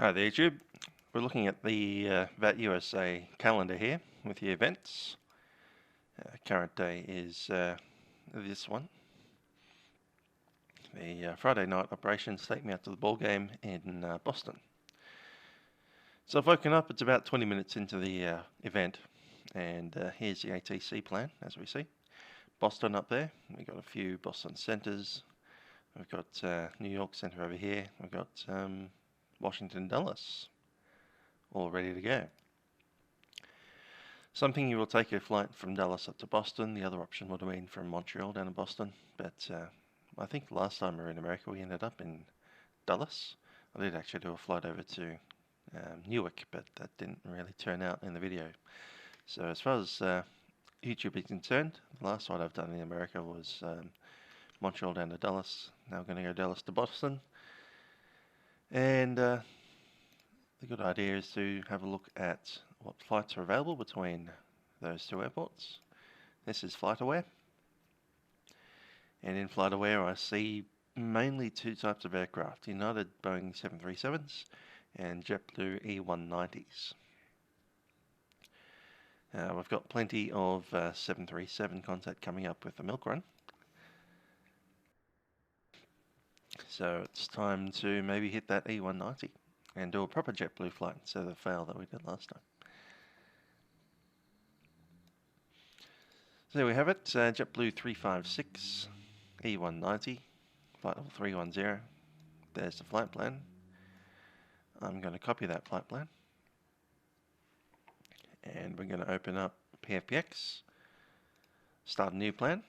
Hi there, YouTube. We're looking at the VAT USA calendar here with the events. Current day is this one. The Friday night operations take me out to the ball game in Boston. So I've woken up, it's about 20 minutes into the event, and here's the ATC plan, as we see. Boston up there, we've got a few Boston centers. We've got New York Center over here. We've got Washington, Dallas, all ready to go. Some thinking we'll take a flight from Dallas up to Boston. The other option would have been from Montreal down to Boston. But I think last time we were in America, we ended up in Dallas. I did actually do a flight over to Newark, but that didn't really turn out in the video. So as far as YouTube is concerned, the last flight I've done in America was Montreal down to Dallas. Now we're going to go Dallas to Boston. And the good idea is to have a look at what flights are available between those two airports. This is FlightAware. And in FlightAware I see mainly two types of aircraft, United Boeing 737s and JetBlue E190s. We've got plenty of 737 contact coming up with the milk run. So it's time to maybe hit that E190 and do a proper JetBlue flight instead of the fail that we did last time. So there we have it, JetBlue 356, E190, flight level 310. There's the flight plan. I'm going to copy that flight plan. And we're going to open up PFPX, start a new plan,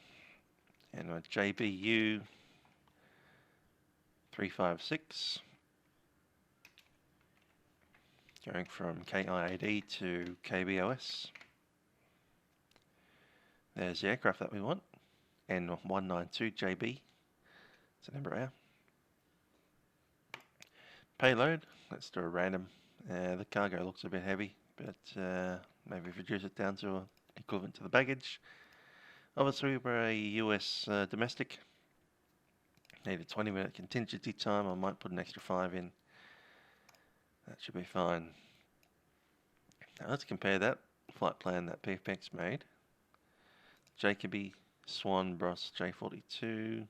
and a JBU 356, going from KIAD to KBOS. There's the aircraft that we want, N192JB, it's an Embraer. Payload, let's do a random. The cargo looks a bit heavy, but maybe if we reduce it down to equivalent to the baggage. Obviously we're a US domestic. Need a 20-minute contingency time. I might put an extra 5 in. That should be fine. Now let's compare that flight plan that PFPX made. Jacoby, Swan, Bros, J42,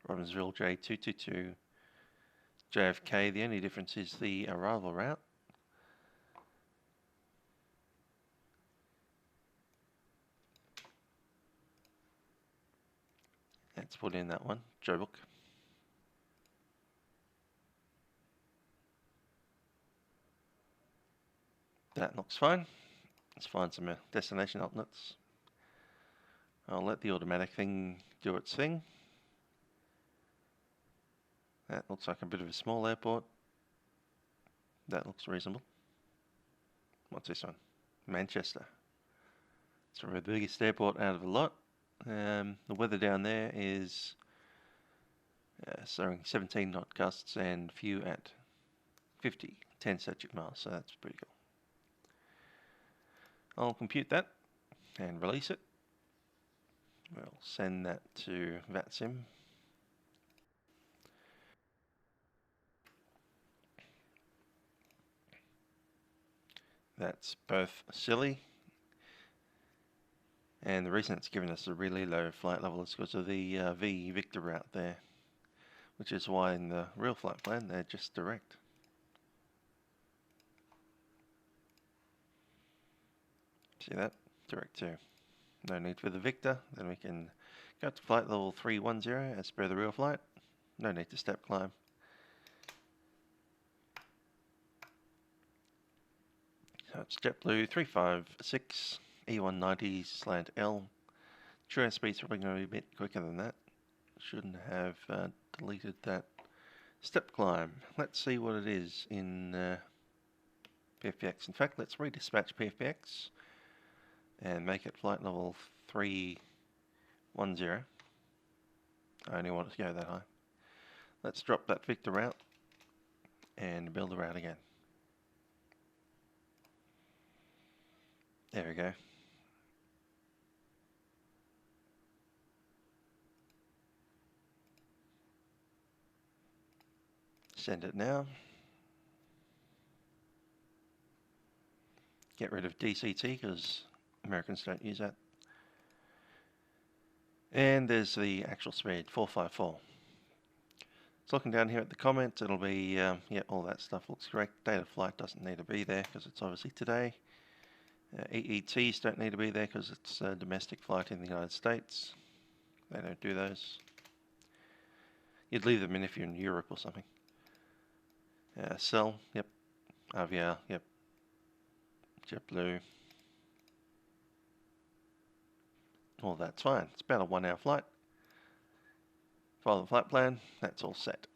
Robbinsville, J222, JFK. The only difference is the arrival route. Let's put in that one, Joe Book. That looks fine. Let's find some destination alternates. I'll let the automatic thing do its thing. That looks like a bit of a small airport. That looks reasonable. What's this one? Manchester. It's the biggest airport out of the lot. The weather down there is showing 17 knot gusts and few at 50, 10 statute miles, so that's pretty cool. I'll compute that and release it. We'll send that to Vatsim. That's both silly, and the reason it's given us a really low flight level is because of the V Victor route there, which is why in the real flight plan they're just direct. See that? Direct to. No need for the Victor. Then we can go to flight level 310 as per the real flight. No need to step climb. So it's JetBlue 356 E190 slant L. True airspeed's probably going to be a bit quicker than that. Shouldn't have deleted that step climb. Let's see what it is in PFPX. In fact, let's redispatch PFPX and make it flight level 310. I only want it to go that high. Let's drop that Victor route and build the route again. There we go. Send it now. Get rid of DCT because Americans don't use that. And there's the actual speed, 454. So looking down here at the comments, it'll be, yeah, all that stuff looks correct. Date of flight doesn't need to be there because it's obviously today. EETs don't need to be there because it's a domestic flight in the United States. They don't do those. You'd leave them in if you're in Europe or something. Cell, yep. RVR, yep. JetBlue. All that's fine. It's about a 1 hour flight. Follow the flight plan, that's all set.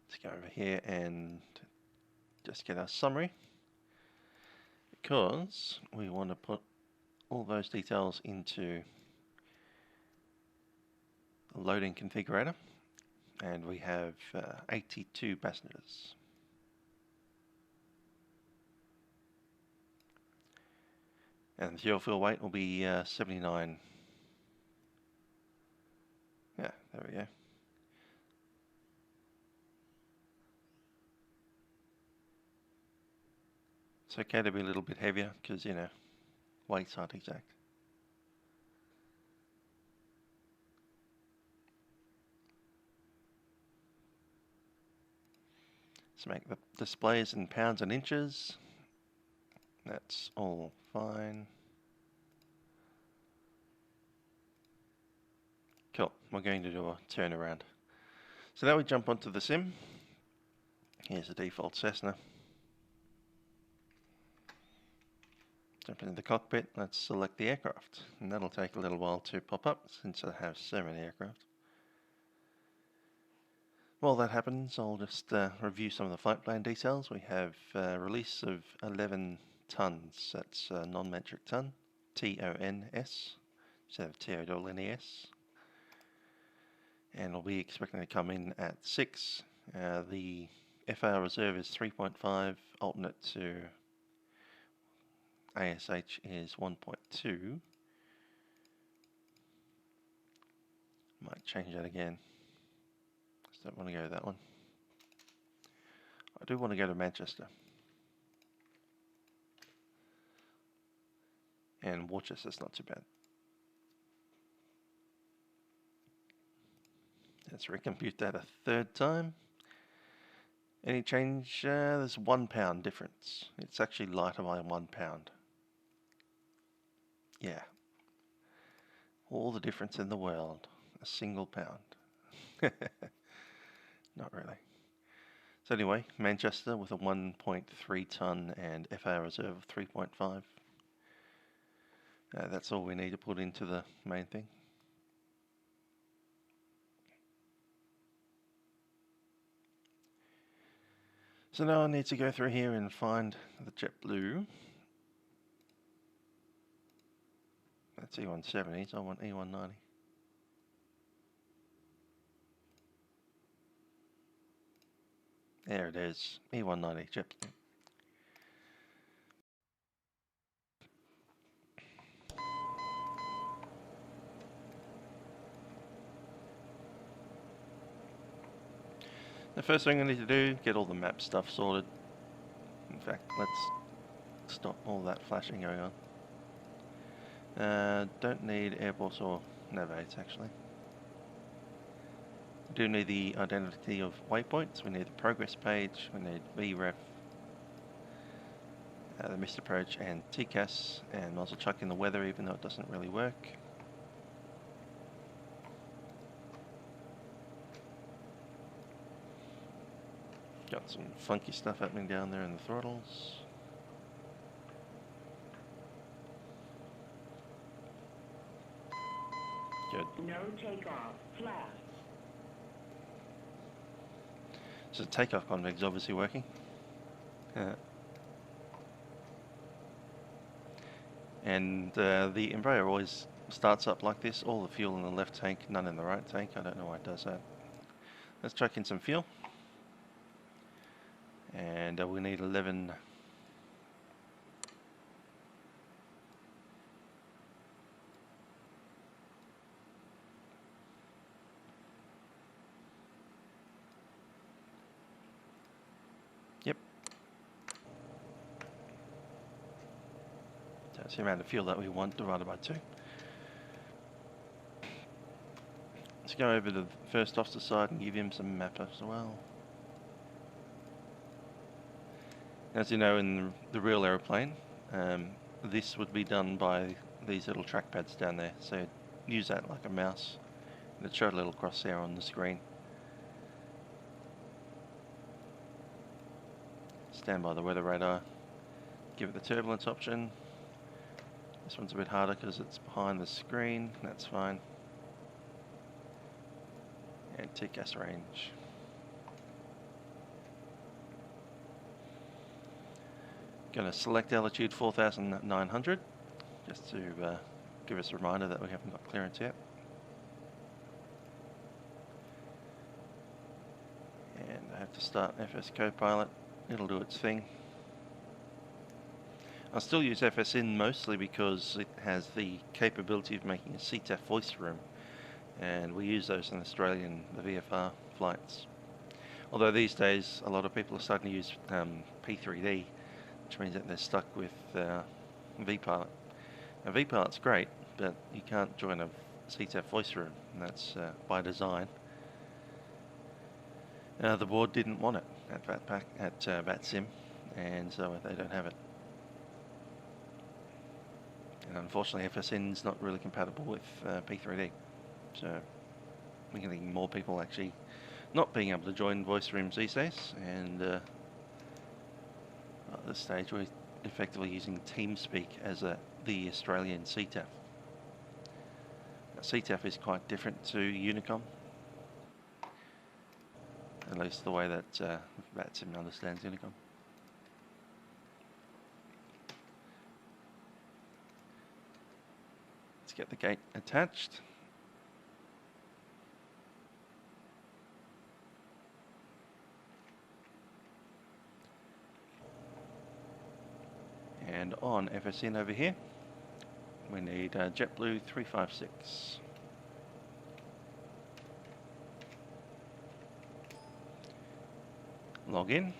Let's go over here and just get our summary. Because we want to put all those details into a loading configurator. And we have 82 passengers. And the fuel weight will be 79. Yeah, there we go. It's okay to be a little bit heavier because, you know, weights aren't exact. Let's make the displays in pounds and inches. That's all fine. Cool, we're going to do a turnaround. So now we jump onto the sim. Here's the default Cessna. Jump into the cockpit, let's select the aircraft. And that'll take a little while to pop up since I have so many aircraft. While that happens, I'll just review some of the flight plan details. We have a release of 11 tons, that's non-metric ton, TONS, instead of TONNES. And we'll be expecting to come in at 6. The FAR reserve is 3.5, alternate to ASH is 1.2. Might change that again. Just don't want to go to that one. I do want to go to Manchester. And Worcester's not too bad. Let's recompute that a third time. Any change? There's 1 pound difference. It's actually lighter by 1 pound. Yeah. All the difference in the world. A single pound. Not really. So anyway, Manchester with a 1.3 ton and FAR reserve of 3.5. That's all we need to put into the main thing. So now I need to go through here and find the JetBlue. That's E170, so I want E190. There it is, E190 JetBlue. The first thing I need to do, get all the map stuff sorted. In fact, let's stop all that flashing going on. Don't need airports or navates actually. We do need the identity of waypoints, we need the progress page, we need VREF, the missed approach and TCAS, and also chuck in the weather even though it doesn't really work. Got some funky stuff happening down there in the throttles. Good. No takeoff, flat. So the takeoff config's obviously working. And the Embraer always starts up like this, all the fuel in the left tank, none in the right tank. I don't know why it does that. Let's chuck in some fuel. And we need 11. That's the amount of fuel that we want divided by 2. Let's go over to the first officer side and give him some map as well. As you know, in the real aeroplane, this would be done by these little trackpads down there. So use that like a mouse, and it showed a little crosshair on the screen. Stand by the weather radar. Give it the turbulence option. This one's a bit harder because it's behind the screen. That's fine. And TCAS range. Going to select altitude 4,900 just to give us a reminder that we haven't got clearance yet. And I have to start FS Copilot. It'll do its thing. I'll still use FSN mostly because it has the capability of making a CTAF voice room, and we use those in Australian, the VFR flights. Although these days a lot of people are starting to use P3D, which means that they're stuck with vPilot. Now vPilot's great, but you can't join a CTAF voice room, and that's by design. The board didn't want it at Vatsim, and so they don't have it. And unfortunately, FSN is not really compatible with P3D, so we're getting more people actually not being able to join voice rooms these days. And at this stage, we're effectively using TeamSpeak as the Australian CTAF. Now, CTAF is quite different to Unicom, at least the way that Vatsim understands Unicom. Let's get the gate attached. And on FSN over here, we need JetBlue 356. Log in.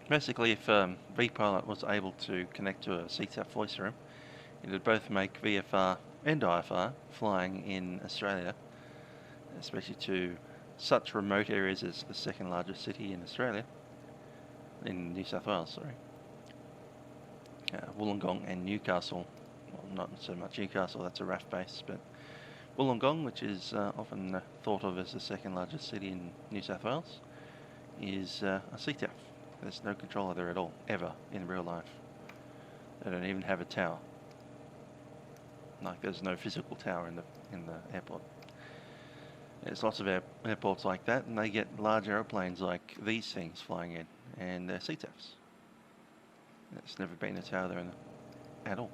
Basically, if vPilot was able to connect to a CTAF voice room, it would both make VFR and IFR flying in Australia, especially to such remote areas as the second largest city in Australia, in New South Wales, sorry. Wollongong and Newcastle. Well, not so much Newcastle, that's a RAF base, but Wollongong, which is often thought of as the second largest city in New South Wales, is a CTAF. There's no controller there at all, ever, in real life. They don't even have a tower. Like, there's no physical tower in the airport. There's lots of airports like that, and they get large aeroplanes like these things flying in, and they're CTAFs. There's never been a tower there at all.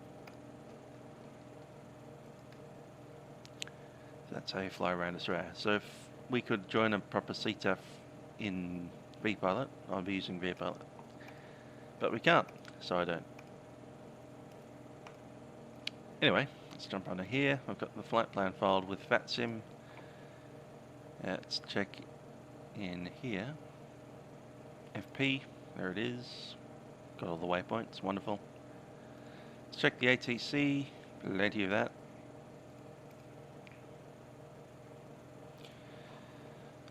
So that's how you fly around Australia. So if we could join a proper CTAF in vPilot, I'll be using vPilot. But we can't, so I don't. Anyway, let's jump under here. I've got the flight plan filed with Vatsim. Let's check in here. FP, there it is. Got all the waypoints, wonderful. Let's check the ATC, plenty of that.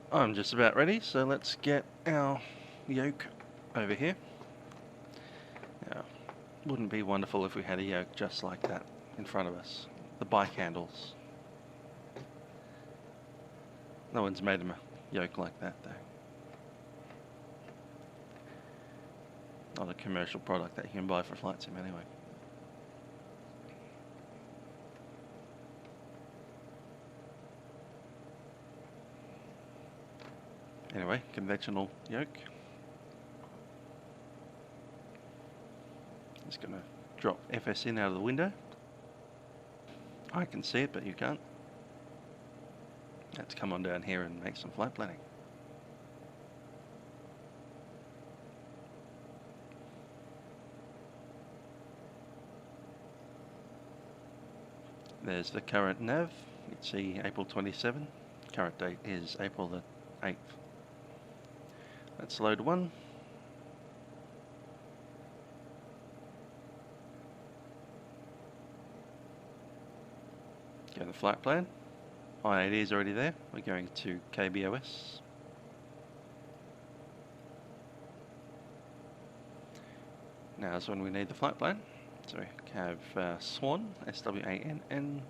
I'm just about ready, so let's get our yoke over here. Now, wouldn't it be wonderful if we had a yoke just like that in front of us? The bike handles. No one's made them a yoke like that though. Not a commercial product that you can buy for Flight Sim anyway. Anyway, conventional yoke. Just going to drop FSN out of the window. I can see it, but you can't. Let's come on down here and make some flight planning. There's the current nav. You can see April 27. Current date is April the 8th. Let's load one. Go to the flight plan. IAD is already there. We're going to KBOS. Now is when we need the flight plan. So we have SWAN, SWANN.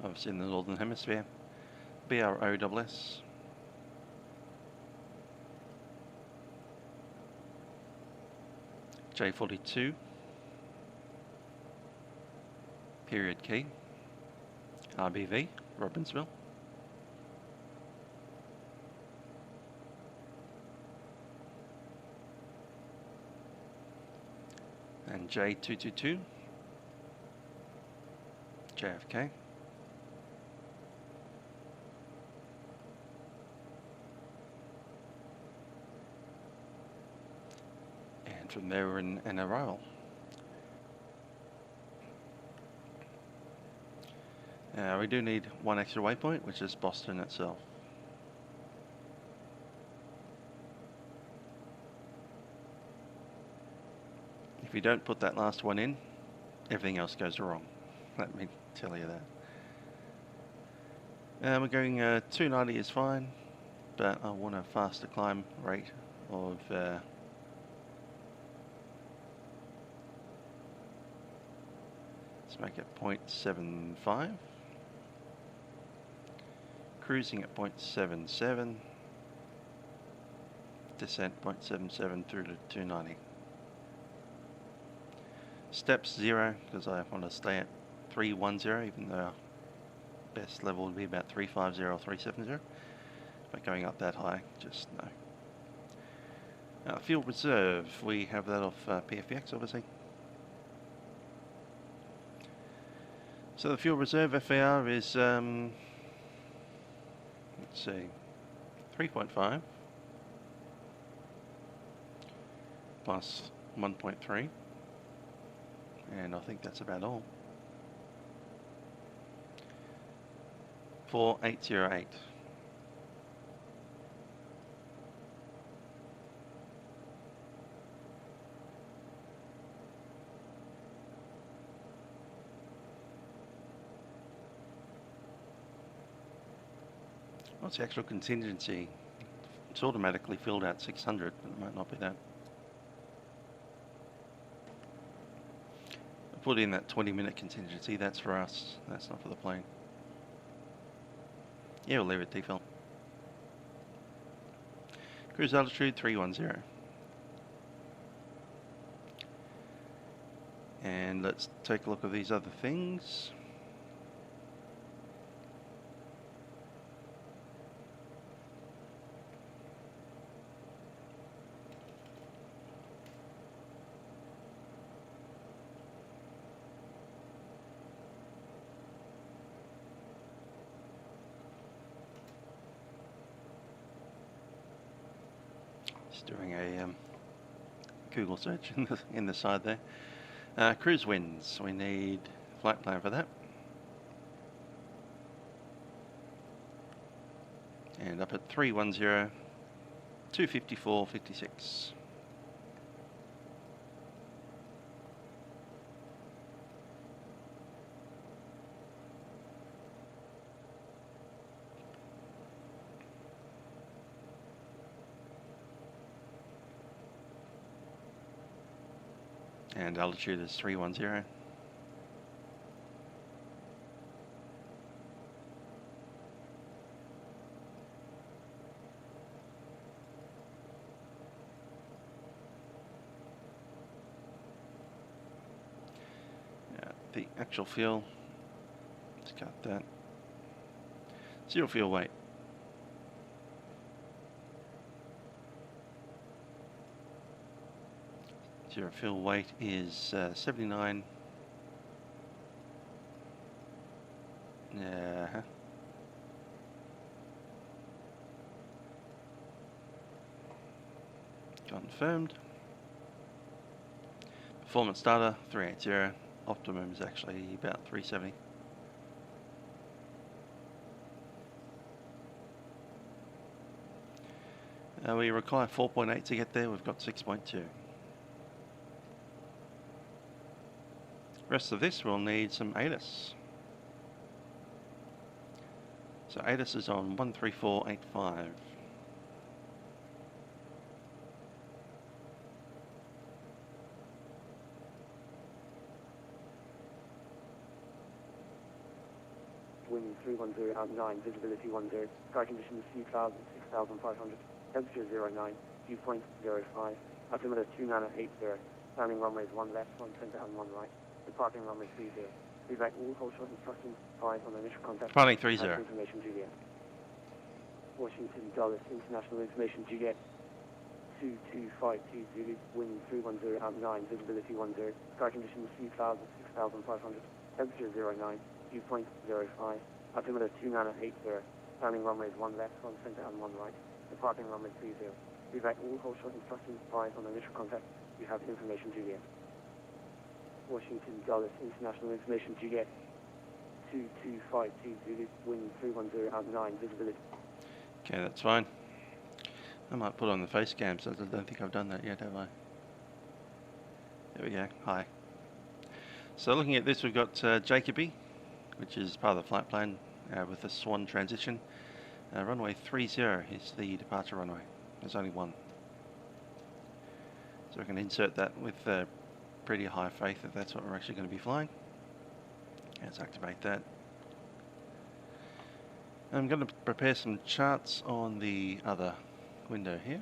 Obviously in the Northern Hemisphere. BROSS. J42. Period key. RBV, Robbinsville. And J222. JFK. And from there we're in an arrival. We do need one extra waypoint, which is Boston itself. If you don't put that last one in, everything else goes wrong. Let me tell you that. We're going 290 is fine, but I want a faster climb rate of let's make it 0.75. Cruising at 0.77. Descent 0.77 through to 290. Steps 0, because I want to stay at 310, even though our best level would be about 350 or 370. But going up that high, just no. Now, fuel reserve, we have that off PFX, obviously. So the fuel reserve FAR is, let's see, 3.5 plus 1.3. And I think that's about all. 4808. What's the actual contingency? It's automatically filled out 600, but it might not be that. Put in that 20-minute contingency, that's for us, that's not for the plane. Yeah, we'll leave it default. Cruise altitude 310. And let's take a look at these other things. Doing a Google search in the side there. Cruise winds, we need flight plan for that. And up at 310, 254.56. And altitude is 310. The actual fuel, let's cut that. Zero fuel weight. Zero fuel weight is 79. Confirmed. Performance data 380. Optimum is actually about 370. We require 4.8 to get there. We've got 6.2. rest of this we'll need some ATIS. So ATIS is on 13485. Wind 310 out 9, visibility 10, sky conditions sea clouds 6500, temperature 09, viewpoint 05, altimeter 2980, landing runways 1 left, 1 center and 1 right, departing runway 30. Feedback all hold short instructions 5 on initial contact. Departing 30. Information Juliet. Washington Dulles International Information Juliet 2252 Zulu, wind 310 out 9, visibility 10, sky conditions sea clouds 6500, temperature 09, viewpoint 05, altimeter 2980, landing runways 1 left, 1 center and 1 right, departing runway 30. Feedback all hold short instructions 5 on initial contact. You have information Juliet. Washington Dulles International Information Juliet 2252 Zulu, wind 310 out 9, visibility. Okay, that's fine. I might put on the face cam, so I don't think I've done that yet, have I? There we go. Hi. So looking at this, we've got Jacoby, which is part of the flight plan with the Swan transition. Runway 30 is the departure runway. There's only one. So we can insert that with pretty high faith that that's what we're actually going to be flying. Let's activate that. I'm going to prepare some charts on the other window here.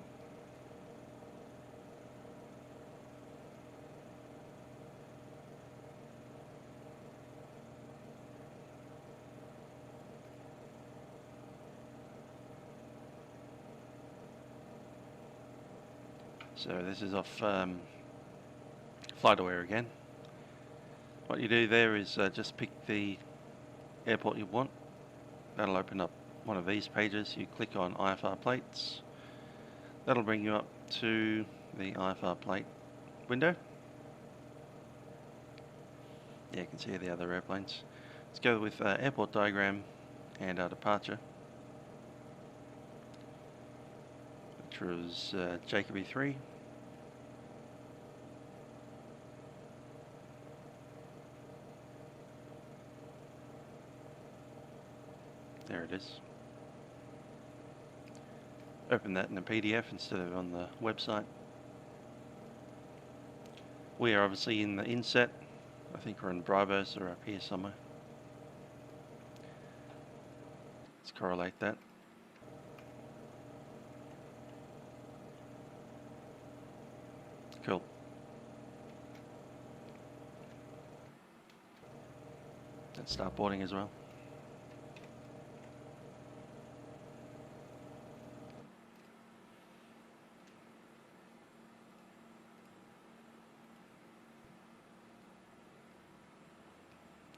So this is off FlightAware again. What you do there is just pick the airport you want. That'll open up one of these pages. You click on IFR plates. That'll bring you up to the IFR plate window. Yeah, you can see the other airplanes. Let's go with airport diagram and our departure, which was Jacoby 3. There it is. Open that in a PDF instead of on the website. We are obviously in the inset. I think we're in Bravos or up here somewhere. Let's correlate that. Cool. Let's start boarding as well.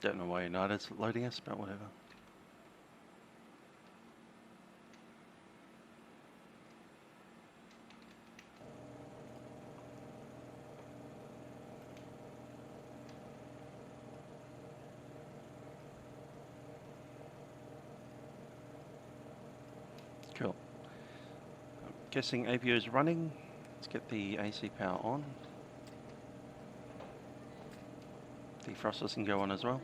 Don't know why United's loading us, but whatever. Cool. I'm guessing APU is running. Let's get the AC power on. Defrosters can go on as well.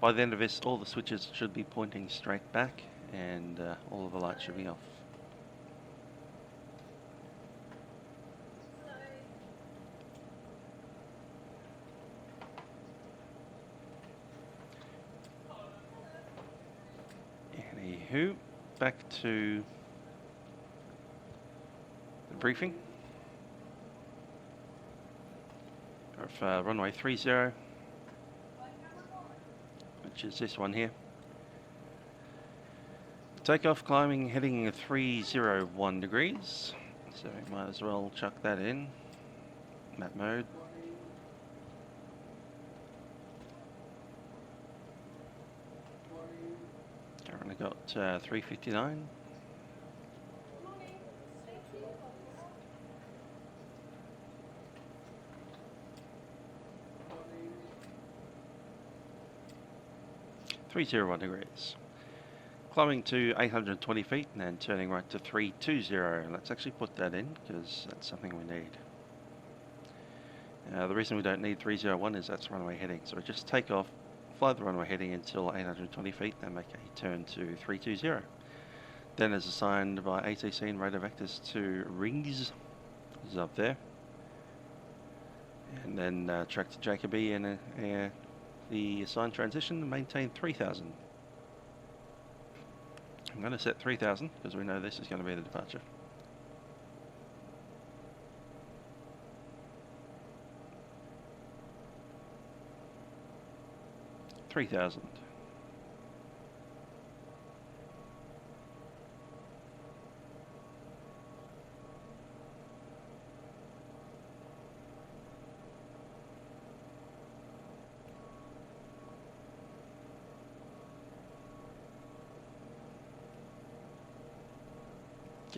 By the end of this, all the switches should be pointing straight back and all of the lights should be off. Anywho, back to the briefing of runway 30. Which is this one here. Takeoff climbing heading 301 degrees. So we might as well chuck that in. Map mode. Currently got 359. .301 degrees. Climbing to 820 feet and then turning right to 320. Let's actually put that in because that's something we need. The reason we don't need 301 is that's runway heading. So we just take off, fly the runway heading until 820 feet, and make a turn to 320. Then as assigned by ATC and radar vectors to rings, is up there. And then track to Jacoby and the assigned transition and maintain 3000. I'm going to set 3000 because we know this is going to be the departure. $3,000.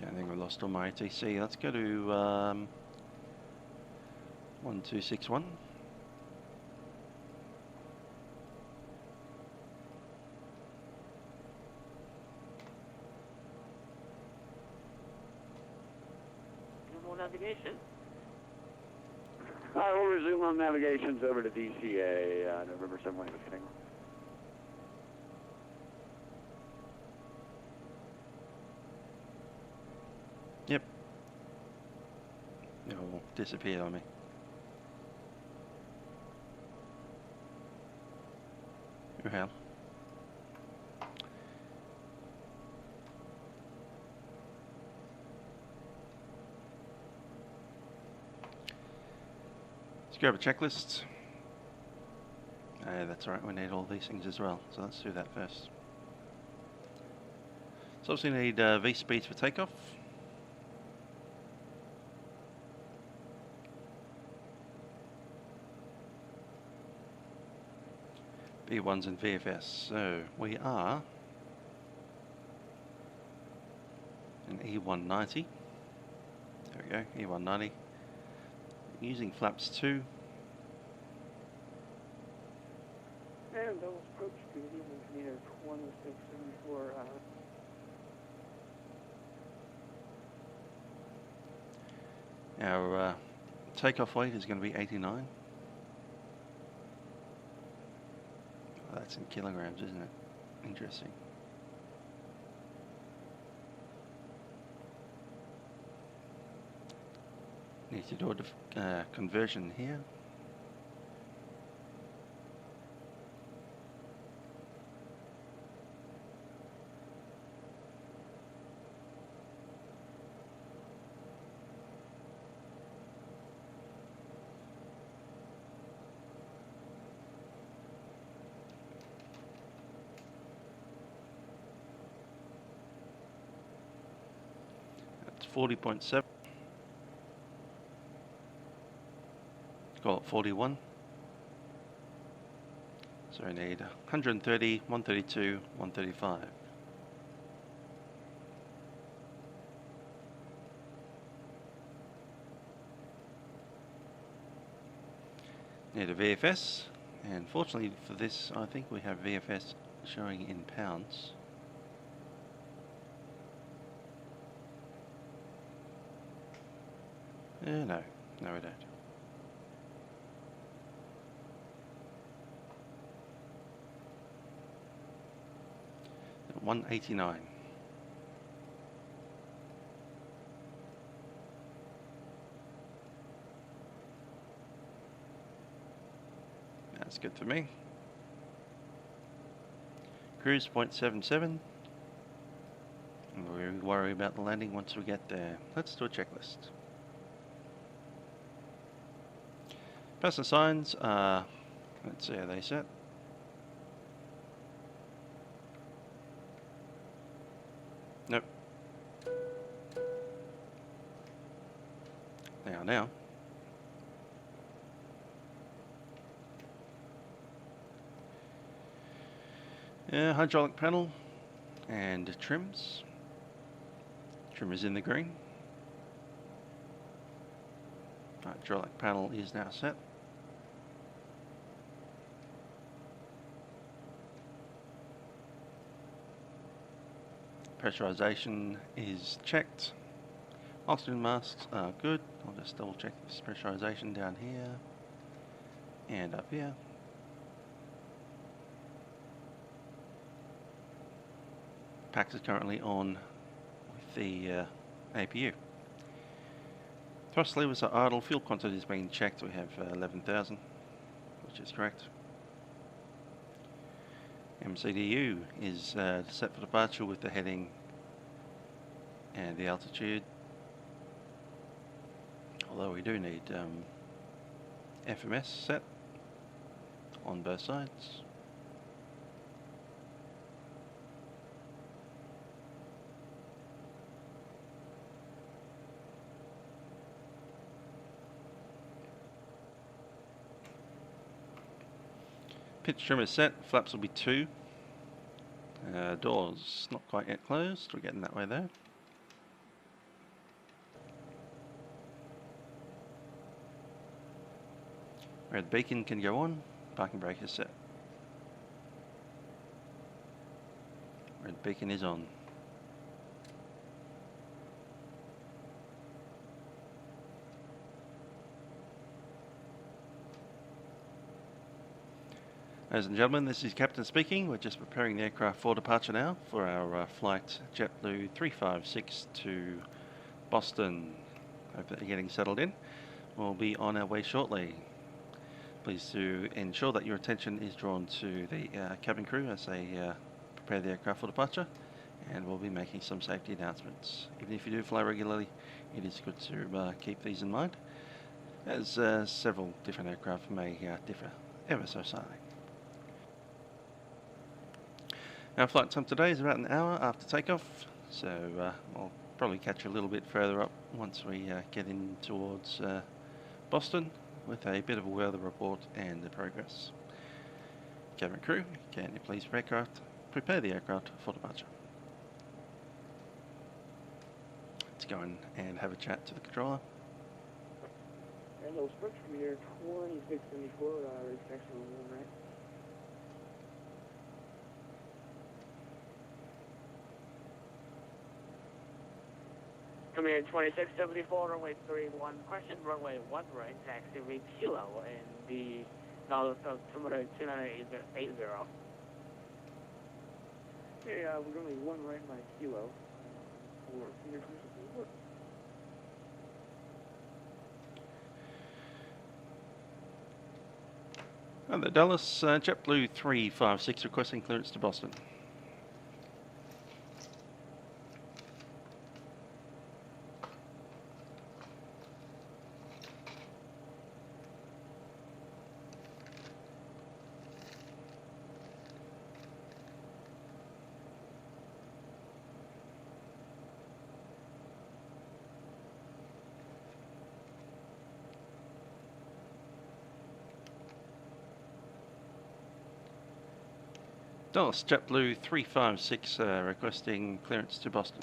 Yeah, I think we lost all my ATC. Let's go to 1261. Navigation. I will resume on navigations over to DCA, November 7 Whiskey Tango. Yep. It all disappeared on me. Oh hell. Let's grab a checklist. That's alright, we need all these things as well, so let's do that first. So obviously we need V speeds for takeoff. V1s and VFS. So we are an E190. There we go, E190. Using flaps 2. And double approach to the meter 1674. Our takeoff weight is going to be 89. Oh, that's in kilograms, isn't it? Interesting. Need to do a conversion here. That's 40.7. Call it 41. So we need 130, 132, 135. Need a VFS, and fortunately for this, I think we have VFS showing in pounds. No, no we don't. 189. That's good for me. Cruise 0.77. We'll worry about the landing once we get there. Let's do a checklist. Passenger signs, let's see how they set. Nope. They are now. Hydraulic panel and trims. Trim is in the green. Hydraulic panel is now set. Pressurization is checked. Oxygen masks are good. I'll just double check this pressurization down here. And up here. Pax is currently on with the APU. Thrust levers are idle, fuel quantity is being checked, we have 11,000, which is correct. MCDU is set for departure with the heading and the altitude, although we do need FMS set on both sides. Pitch trim is set, flaps will be 2. Doors not quite yet closed, we're getting that way though. Red beacon can go on, parking brake is set. Red beacon is on. Ladies and gentlemen, this is Captain speaking. We're just preparing the aircraft for departure now for our flight JetBlue 356 to Boston. Hope that you're getting settled in. We'll be on our way shortly. Please do ensure that your attention is drawn to the cabin crew as they prepare the aircraft for departure, and we'll be making some safety announcements. Even if you do fly regularly, it is good to keep these in mind, as several different aircraft may differ ever so slightly. Our flight time today is about an hour after takeoff, so I'll probably catch you a little bit further up once we get in towards Boston with a bit of a weather report and the progress. Cabin crew, can you please prepare the aircraft for departure? Let's go in and have a chat to the controller. Hello, Sprint from here, 2674, section 1, right? Come here, 2674, runway 31, question, runway 1 right, taxi reach Kilo, and the knowledge of altimeter 29880. Okay, we're runway 1 right by Kilo. And the Dallas JetBlue 356 requesting clearance to Boston. Dallas JetBlue 356 requesting clearance to Boston.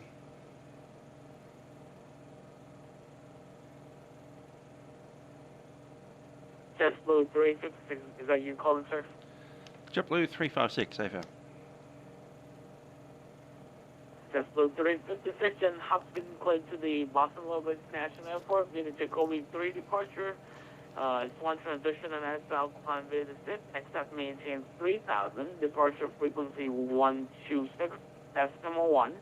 JetBlue 356, is that you calling, sir? JetBlue 356, AFO. JetBlue 356 and has been cleared to the Boston Logan International Airport, via the Jacoby 3 departure. It's one transition and outbound climb via the SIP. Next maintains 3000, departure frequency 126, decimal 1,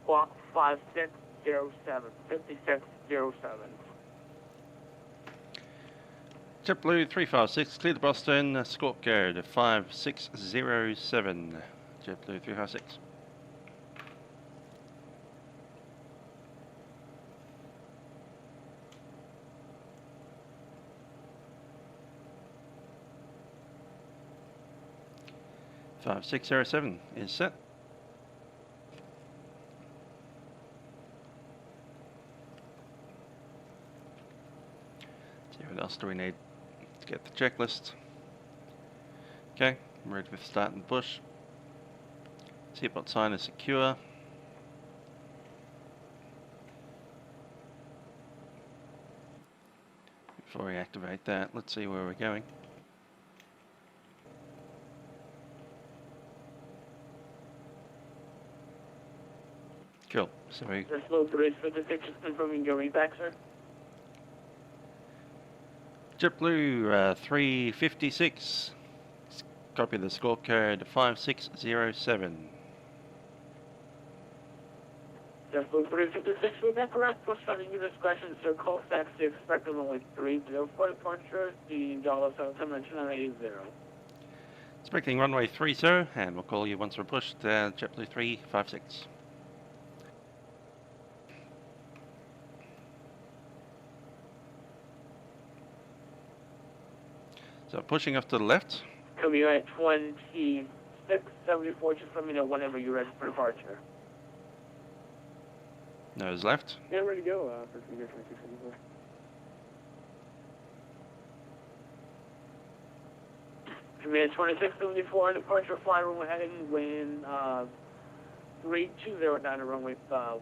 squawk 5607, 5607. JetBlue 356, clear to Boston, squawk go to 5607, JetBlue 356. Five 607 is set. See what else do we need to get the checklist. Okay, I'm ready with start and push. Seatbelt sign is secure. Before we activate that, let's see where we're going. Cool. So we JetBlue 356 is confirming your reback, sir. JetBlue 356. Copy the scorecode 5607. JetBlue 356, we're back correct. For starting your discretion, sir, call taxi, expected only 30 for departure, the $7 mention on 80. Expecting runway 30, and we'll call you once we're pushed, JetBlue 356. So pushing off to the left. Come here at 2674, just let me know whenever you're ready for departure. Nose left. Yeah, ready to go, for 2674. Come here at 2674, departure fly room heading when 3209 to runway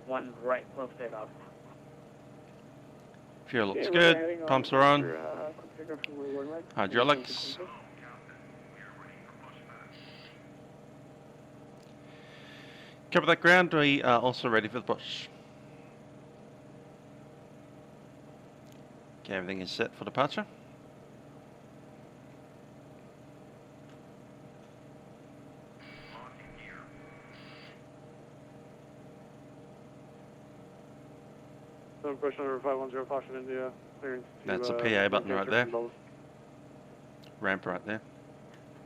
1 right, close takeoff. Fuel looks good, pumps are on. Hydraulics. Cover that ground, we are also ready for the push. Okay, everything is set for departure. So push number 510 Caution India. Clearance to, That's a PA button right there. Ramp right there.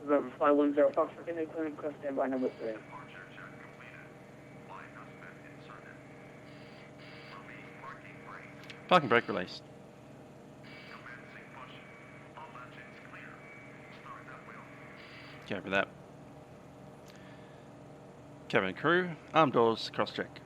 Remember 510 Fox for India, clearing request standby number 3. Parking brake released. Okay, for that. Cabin crew, arm doors, cross check.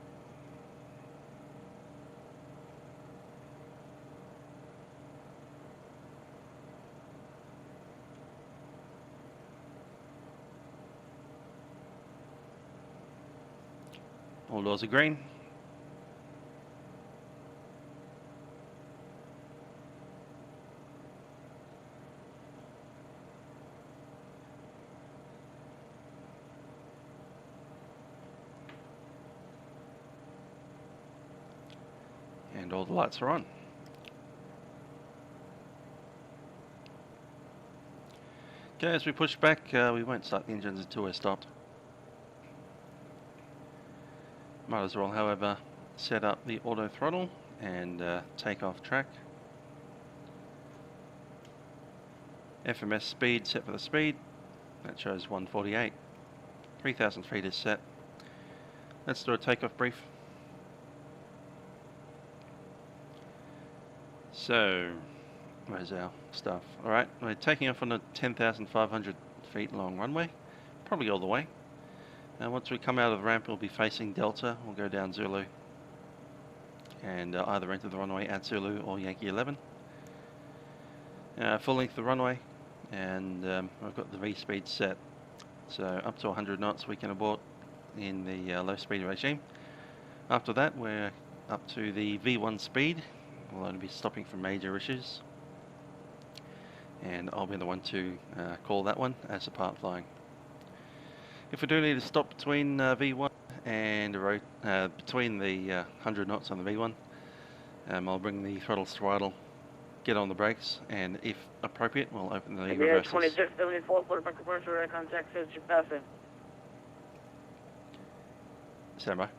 All doors are green. And all the lights are on. Okay, as we push back, we won't start the engines until we're stopped. Might as well, however, set up the auto throttle and take off track. FMS speed set for the speed. That shows 148. 3,000 feet is set. Let's do a takeoff brief. So, where's our stuff? Alright, we're taking off on a 10,500 feet long runway, probably all the way. And once we come out of the ramp, we'll be facing Delta. We'll go down Zulu and either enter the runway at Zulu or Yankee 11. Full length of the runway, and I've got the V speed set. So up to 100 knots we can abort in the low speed regime. After that, we're up to the V1 speed. We'll only be stopping for major issues, and I'll be the one to call that one as a part flying. If we do need to stop between V1 and between the 100 knots on the V1, I'll bring the throttles to idle, get on the brakes, and if appropriate, we'll open the reversers. 2674, quarterback commercial, radar contact says you're passing. Stand by.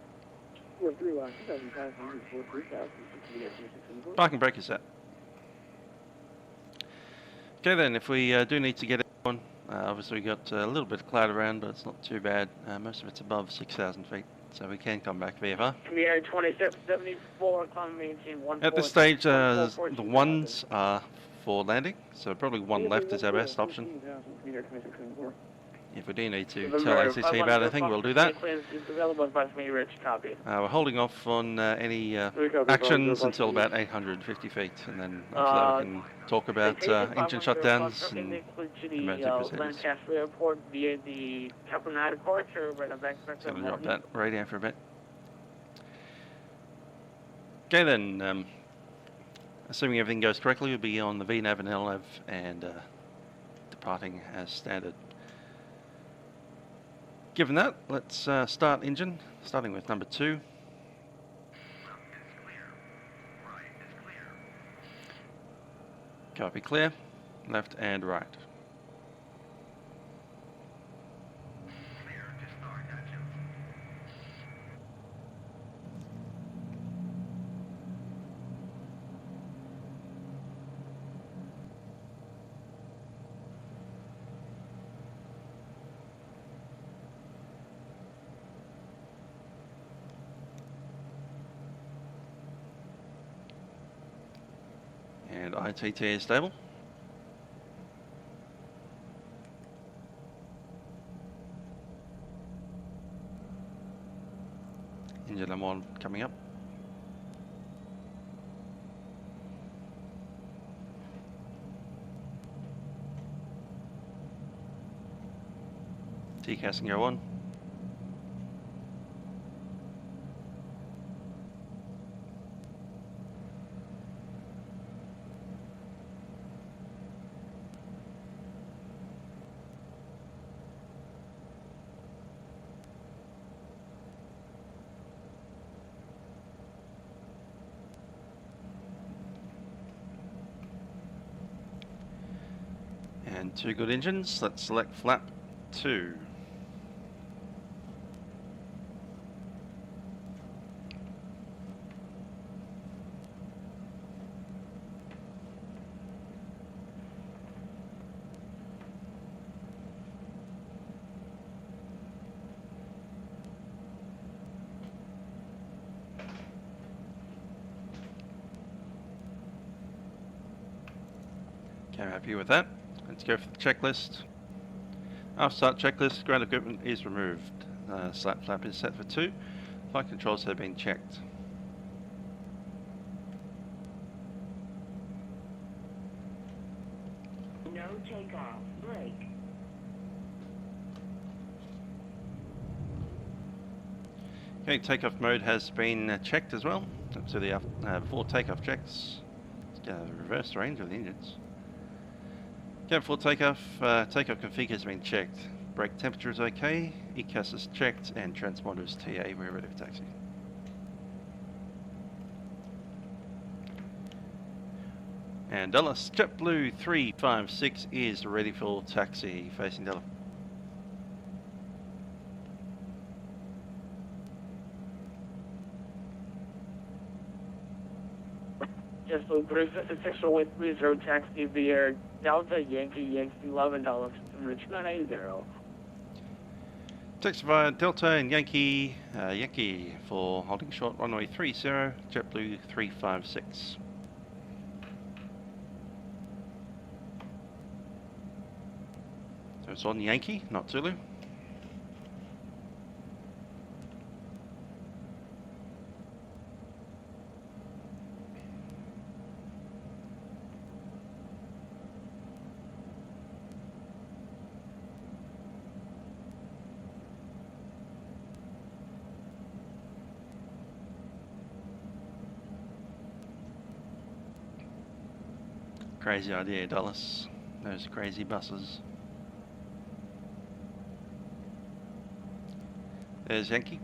2,500, Parking brake is set. Okay then, if we do need to get it on, obviously we got a little bit of cloud around, but it's not too bad. Most of it's above 6,000 feet, so we can come back VFR. Command 2674, climb maintain 1. At this stage, the ones are for landing, so probably one left is our best option. If we do need to tell ACC about anything, we'll do that. We're holding off on any actions until about 850 feet, and then after that we can talk about engine shutdowns and emergency procedures. Just going to drop that radio for a bit. Okay then, assuming everything goes correctly, we'll be on the VNAV and LNAV and departing as standard. Given that, let's start engine, starting with number 2. Copy, clear. Left and right. And ITT is stable. Engine M1 coming up. TCAS and go on. And two good engines. Let's select flap 2. Okay, I'm happy with that. Let's go for the checklist. After start checklist, ground equipment is removed. Slat flap is set for 2. Flight controls have been checked. No takeoff. Brake. Okay, takeoff mode has been checked as well. Up to the before takeoff checks. Let's go reverse range of the engines. Okay, before takeoff, takeoff config has been checked. Brake temperature is okay, ECAS is checked, and transponder is TA. We're ready for taxi. And Dallas, JetBlue 356 is ready for taxi, facing Dallas. JetBlue 356 with 30 taxi via Delta Yankee 11 dollars to Richmond 80. Taxi via Delta and Yankee for holding short runway 30, JetBlue 356. So it's on Yankee, not Zulu. Crazy idea, Dallas. Those crazy buses. There's Yankee.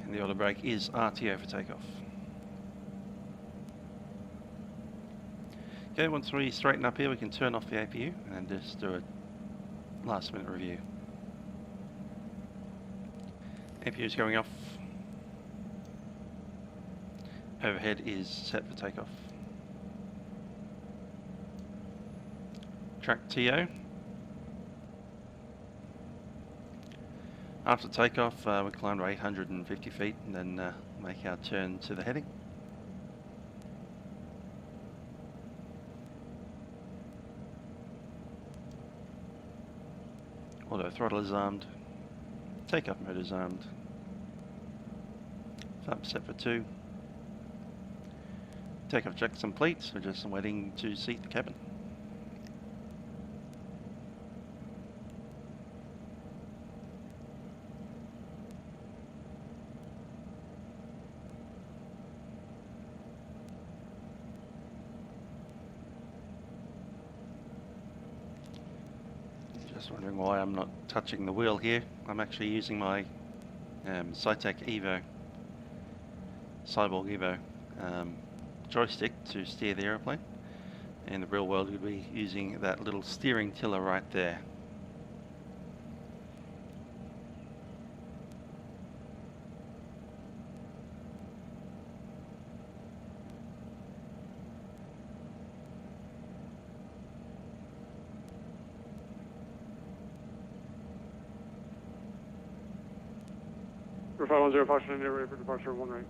And the auto brake is RTO for takeoff. Okay, once we straighten up here, we can turn off the APU and just do a last minute review. APU is going off. Overhead is set for takeoff. Track TO. After takeoff, we climb to 850 feet and then make our turn to the heading. Auto throttle is armed. Takeoff mode is armed. Flap set for 2. Takeoff checks complete. We're just waiting to seat the cabin. Just wondering why I'm not touching the wheel here. I'm actually using my Saitek EVO, Cyborg EVO joystick to steer the aeroplane. In the real world, you'd be using that little steering tiller right there. For 510 Foxtrot India, ready for departure 1 right.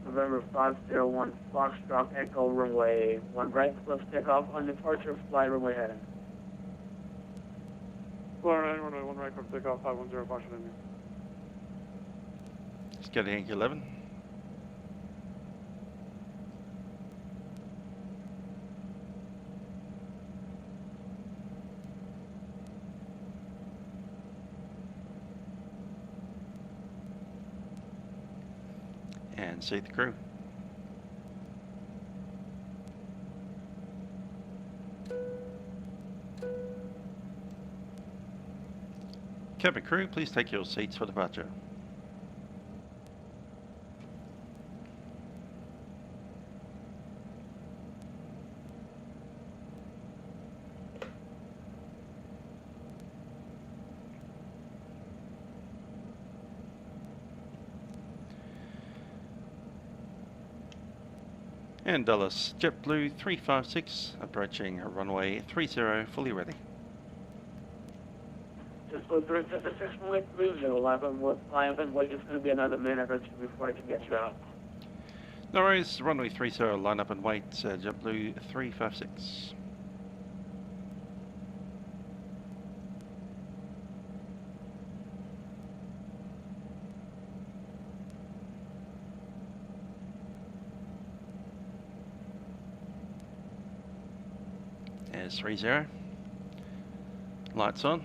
November 501 Foxtrot Echo runway 1 right, close takeoff on departure, fly runway heading. Flyer 9, runway 1 right, close takeoff 510 Foxtrot India. Just getting Yankee 11. And seat the crew. Cabin crew, please take your seats for departure. And Dallas, JetBlue 356, approaching runway 30, fully ready. Just go through 56 runway 30, live on what flying and wait, it's going to be another minute or two before I can get you out. No worries, runway 30, line up and wait, JetBlue 356. There's 30. Lights on.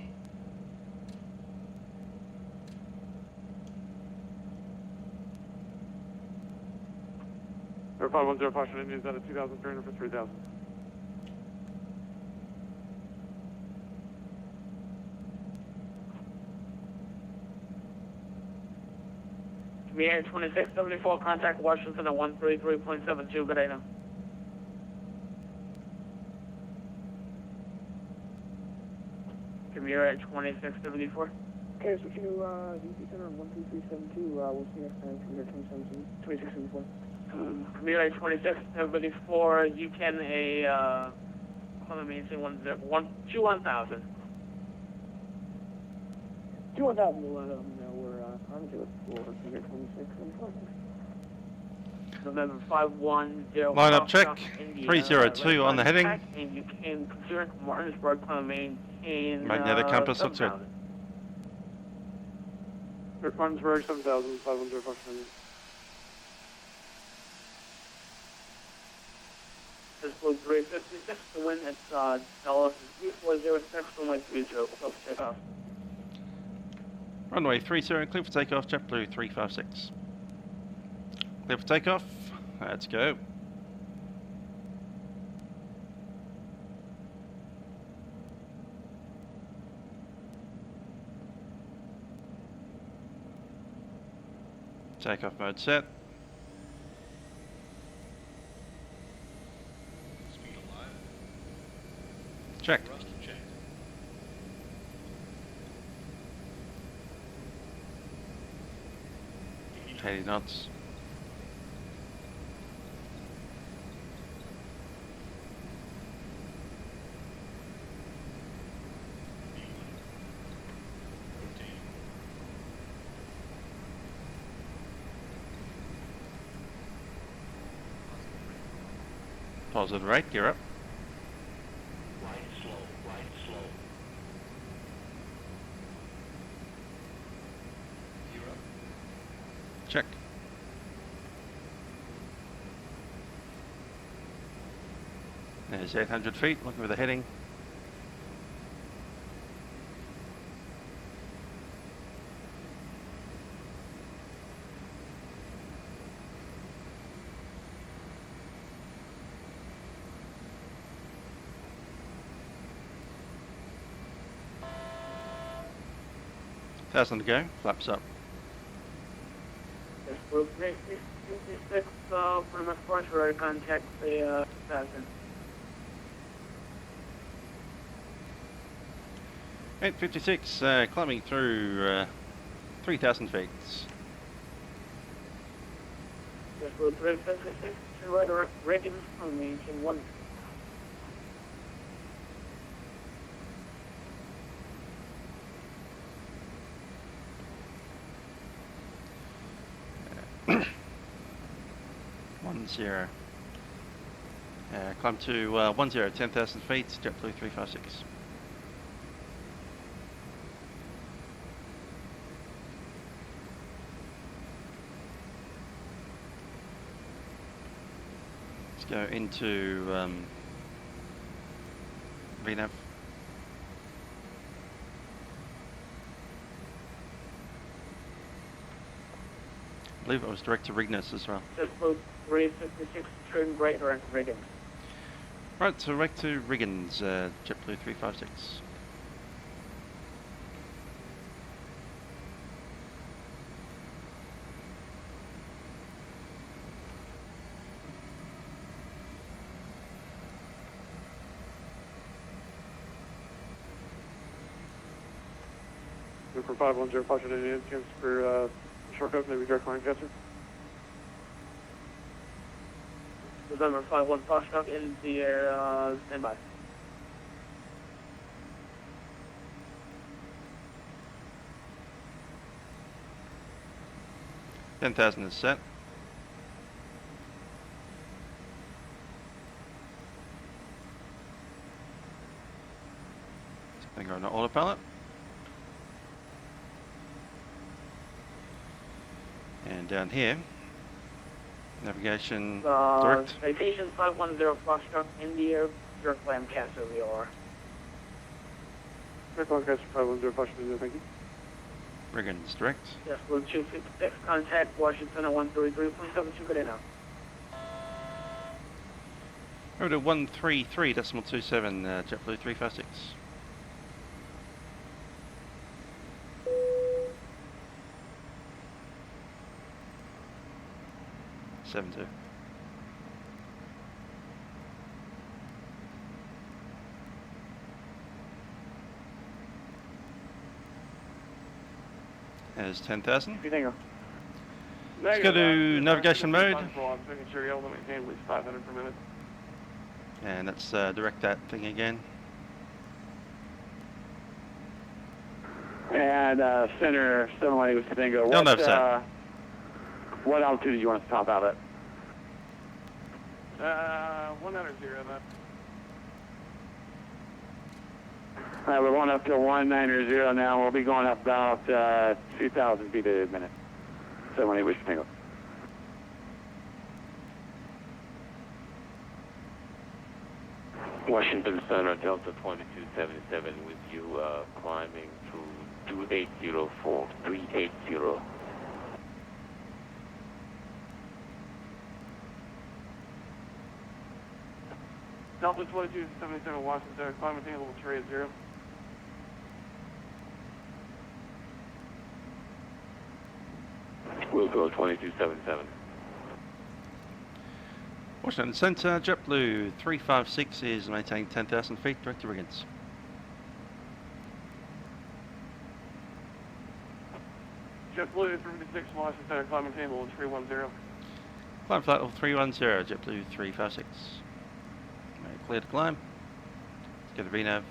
Air 510 Foxtrot India is at a 2,300 for 3,000. Air 2674, contact Washington at 133.72, good day now. Air 2674. Okay, so can you, DC Center on 13372, we'll see next time, Premier 2674. Air 2674, you can hold on, me, say 21,000. 21,000, we'll let them know we're on to it for Premier 2674. November 510. Line up check, India, 302 on the heading. And you can consider Martinsburg, maintain Magnetic compass looks good. 7,000. Air Martinsburg 7,000, 510 Foxtrot India. This was 356, the wind at Dallas is 3406, runway 30, close takeoff. Runway 30, clear for takeoff, JetBlue 356. Clear for takeoff, let's go. Takeoff mode set. Speed alive. Check. Thrust check. 80 knots. Rotating. Positive rate, gear up. Right slow. Right slow. Gear up. There's 800 feet, looking for the heading. Thousand to go, flaps up. Yes, Blue 356, from the force radar contact the 1000. 856, climbing through 3,000 feet. Yes, Blue 356, radar rating on the engine 1. Zero. Climb to 10, 10,000 feet, JetBlue 356. Let's go into VNAV. I believe it was direct to Rigness as well. JetBlue 356, turn right around rigging. Right, so direct to Riggins, JetBlue 356. For 510, Foxtrot Indian, chance for shortcut, maybe direct line caster. November 51 Foxtrot in the air, standby. $10,000 is set. Going to go on autopilot. And down here, navigation direct. Citation 510 Foxtrot in the air, direct line caster VOR. Direct line caster 510, Foxtrot Indian, thank you. Riggins direct. Yes, Blue 256, contact Washington at 133.72, good enough. Over to 133.27, JetBlue 356. Seven two. There's 10,000. Let's go to navigation mode. I'm making sure you're able to maintain at least 500 per minute. And let's direct that thing again. And center 718 Tango. No, no, set. What altitude do you want us to top out at? 190, that. We're going up to 190 now. We'll be going up about 2,000 feet a minute. 718 Whiskey Tango. Washington Center, Delta 2277 with you climbing to 2804, 380. Delta 2277 Washington, climb maintain level 380. Wilco 2277. Washington Center, JetBlue 356 is maintaining 10,000 feet, direct to Riggins. JetBlue 356 Washington Center, climb maintain level 310. Climb flight level 310, JetBlue 356. Clear to climb. Let's get a VNAV.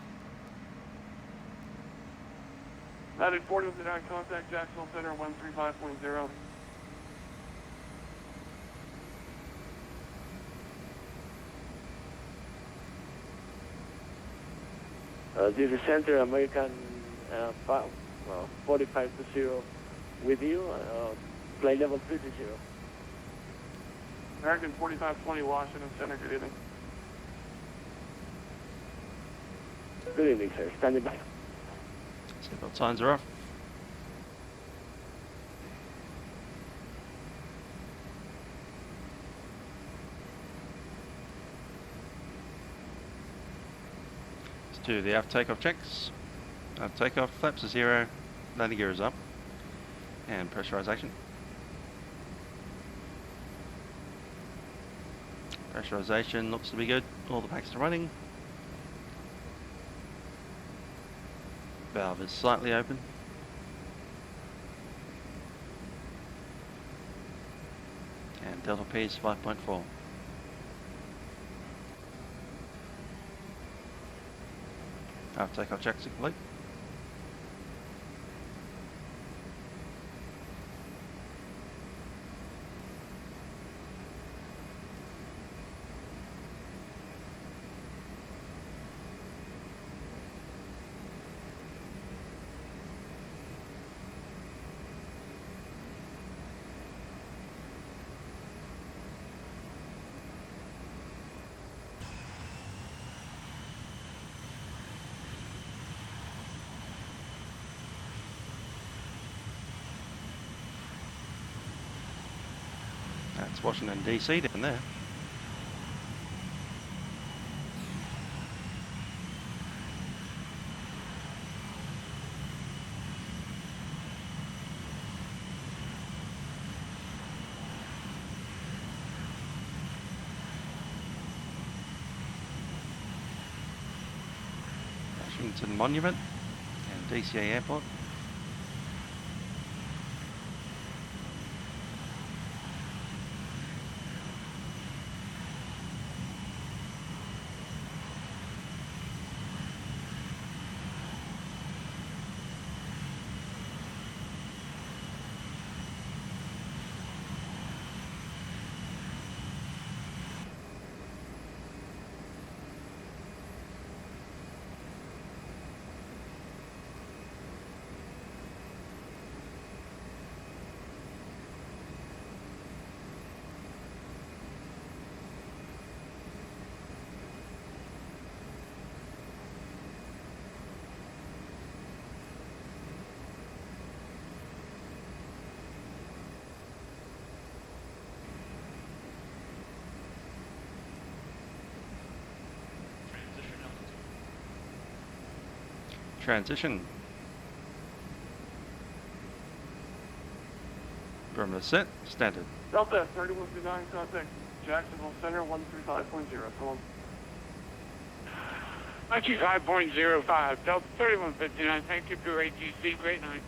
Added 40 with the contact Jacksonville Center 135.0. This is Center American 45 to 0 with you. Flight level 3 to 0. American 4520 Washington Center, good evening. Good evening, sir. Standing by. Seatbelt signs are off. Let's do the aft takeoff checks. Aft takeoff, flaps are 0, landing gear is up, and pressurization. Pressurization looks to be good, all the packs are running. Valve is slightly open. And delta P is 5.4. Aft takeoff checks are complete. That's Washington DC down there. Washington Monument and DCA Airport. Transition. Perimeter set, standard. Delta 3129, contact Jacksonville Center 135.0. Come on. 125.05, Delta 3159, thank you for your ATC, great night.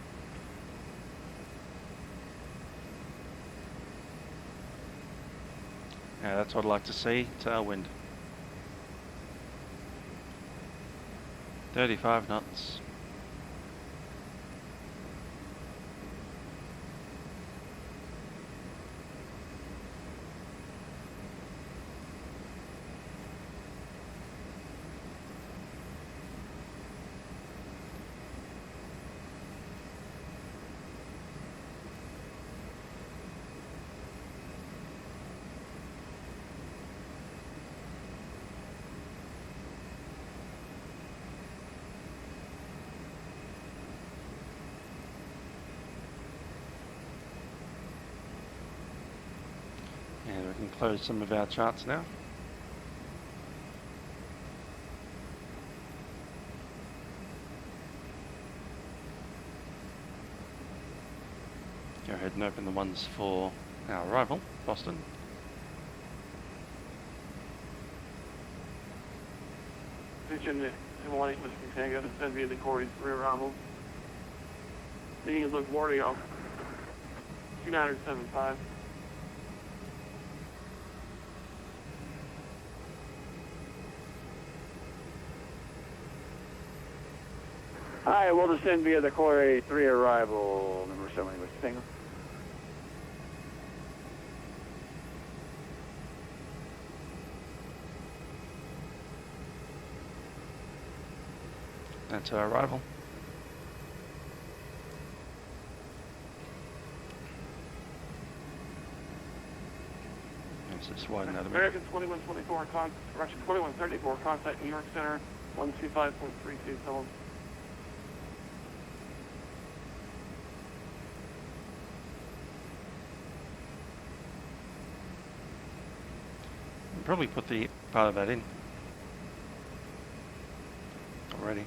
Yeah, that's what I'd like to see, tailwind. 35 knots. And we can close some of our charts now. Go ahead and open the ones for our rival, Boston. Attention, M1 Whiskey Tango, descend via the Corey's rear arrival. Leading is Luke Wardio, 2975. Alright, we'll descend via the Corey 3 arrival, number 70 Whiskey Tango. That's our arrival. Let's just widen that a bit. American 2124, correction, 2134, contact New York Center, 125.32 total. Probably put the part of that in already.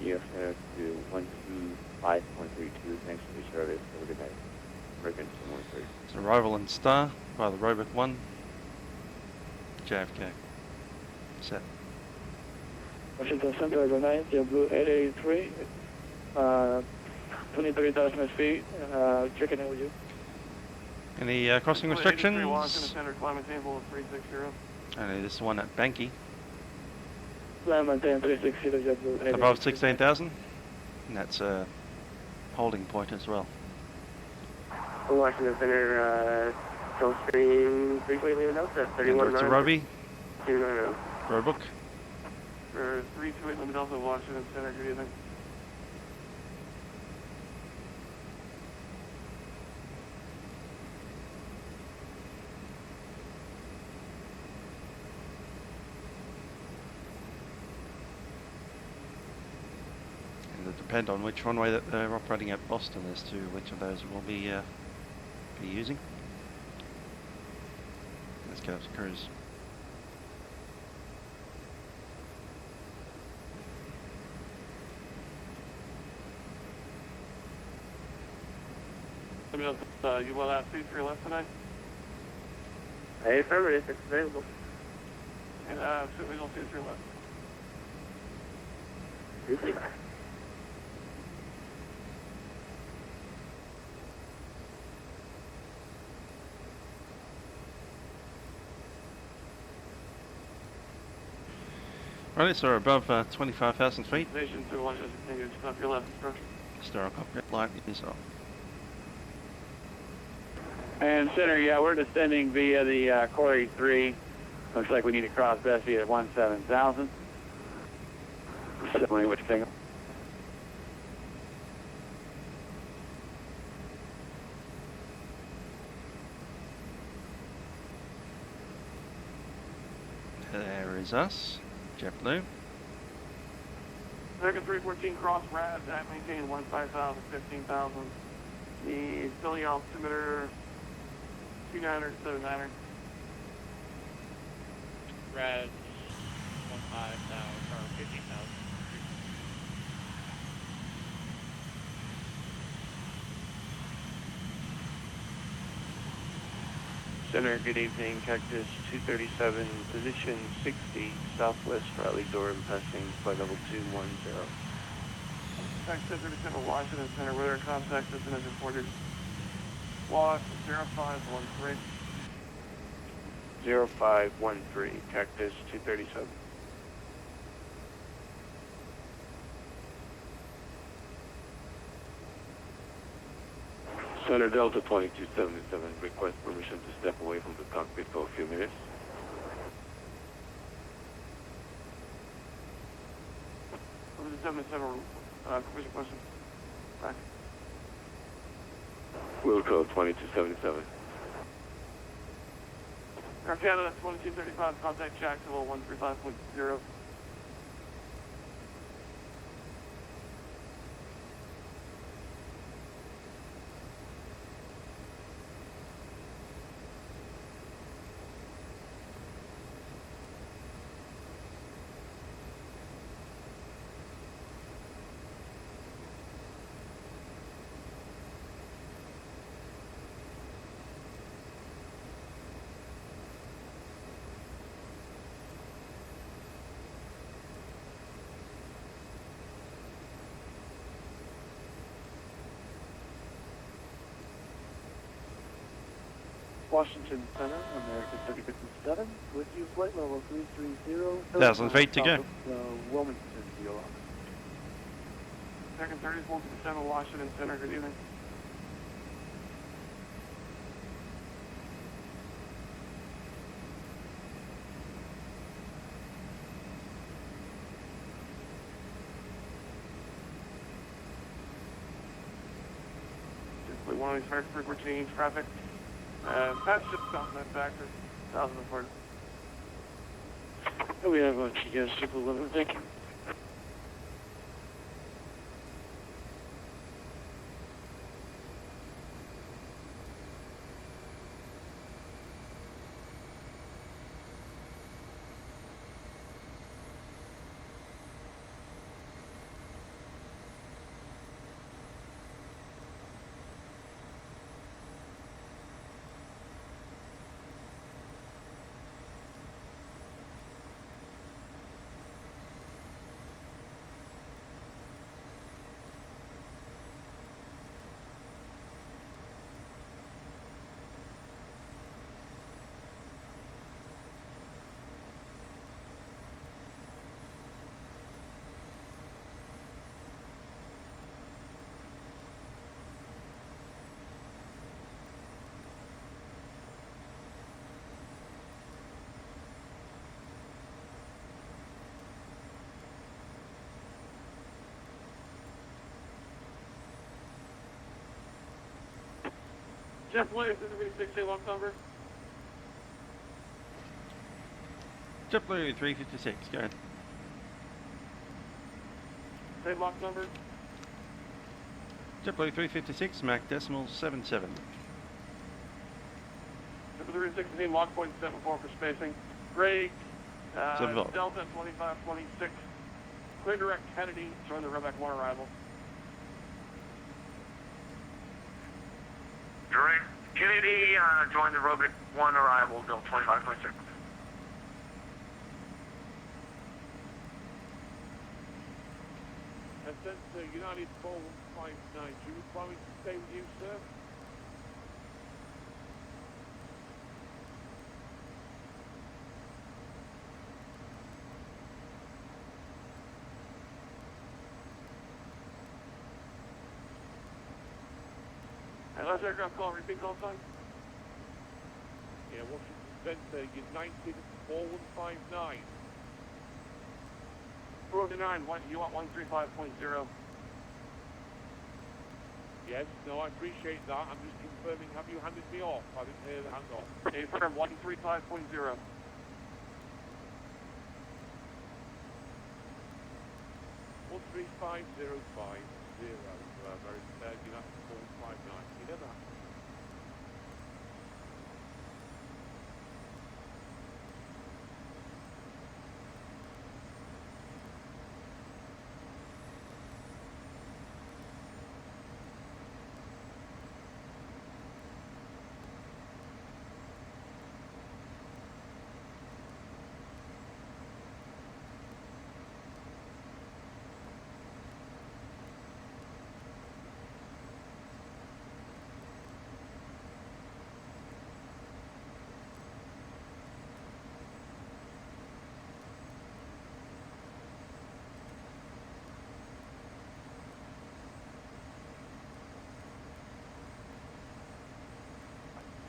Yes, to 125.32. Thanks for the service. Have a good night. American 213. It's arrival and star by the Roebuck 1. JFK. Set. Washington Center, over 9, Jet Blue E190, 23,000 feet, checking in with you. Any crossing 83 restrictions? Washington Center, climate table of 360. Only this is one at Banky. Climb maintain 360 to Jet Blue E190. Above 16,000. And that's a holding point as well. Washington Center, still stream briefly leaving notes at 31 To Roby. 290. Roebuck. For 328 Limited Delta, Washington Center, good evening. And it'll depend on which runway that they're operating at Boston as to which of those we'll be using. Let's get up to cruise. Limited Delta, you will have C3 left tonight? Hey, affirmative, it's available. And certainly don't C3 left. Usually. Right, so we're above 25,000 feet. Station 2 Washington, continue to stop your left approach. Stereo cockpit light is off. And center, yeah, we're descending via the Corey 3. Looks like we need to cross best via 17,000. Similarly, which thing? There is us, JetBlue. American 314 cross RAD at maintain 15,000, 15,000. The Philly altimeter 29er, 79er. RAD 15,000 or 15,000. Center, good evening. Cactus 237, position 60, southwest Raleigh Durham, passing flight level 210. Cactus 237, Washington Center, weather contact has been as reported. Walk 0513. 0513, Cactus 237. Center Delta 2277, request permission to step away from the cockpit for a few minutes. Over the 77, completion question. Back. Wilco 2277. Air Canada 2235, contact Jacksonville 135.0. Washington Center, American 3057, with you flight level 330. 1,000 feet to go. Wilmington, DOR. American 3047, Washington Center, good evening. Just one of these first frequency traffic. That's just something that factor. 1004. We have a TS 11, thank you. JetBlue 360 lock number. JetBlue 356, go ahead. Same lock number. JetBlue 356, Mac decimal 77. JetBlue 360 lock point 74 for spacing. Break. 74. Delta 2526. Clear direct Kennedy. Join the Rebecca 1 arrival. Direct Kennedy, join the Rebecca 1 arrival, Delta 2526. Ascent United 4159. Do you require me to stay with you, sir? And last aircraft call, repeat call sign. Yeah, Washington Center, United 4159. 409, you want 135.0. Yes, no, I appreciate that. I'm just confirming, have you handed me off? I didn't hear the hand off. Okay, firm 135.0. One 135.050. United 459. You hear that?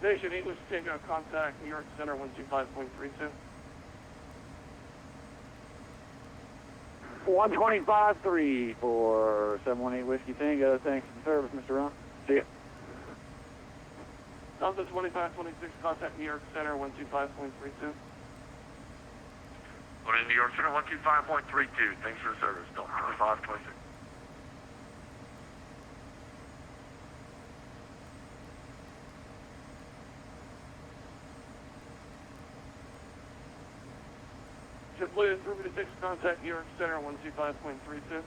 Station English, take contact New York Center 125.32. 125.3 for 718 Whiskey Tango. Thanks for the service, Mr. Ron. See ya. Delta 2526, contact New York Center 125.32. Go to New York Center 125.32. Thanks for the service, Delta 2526. JetBlue 356, contact New York Center 125.32.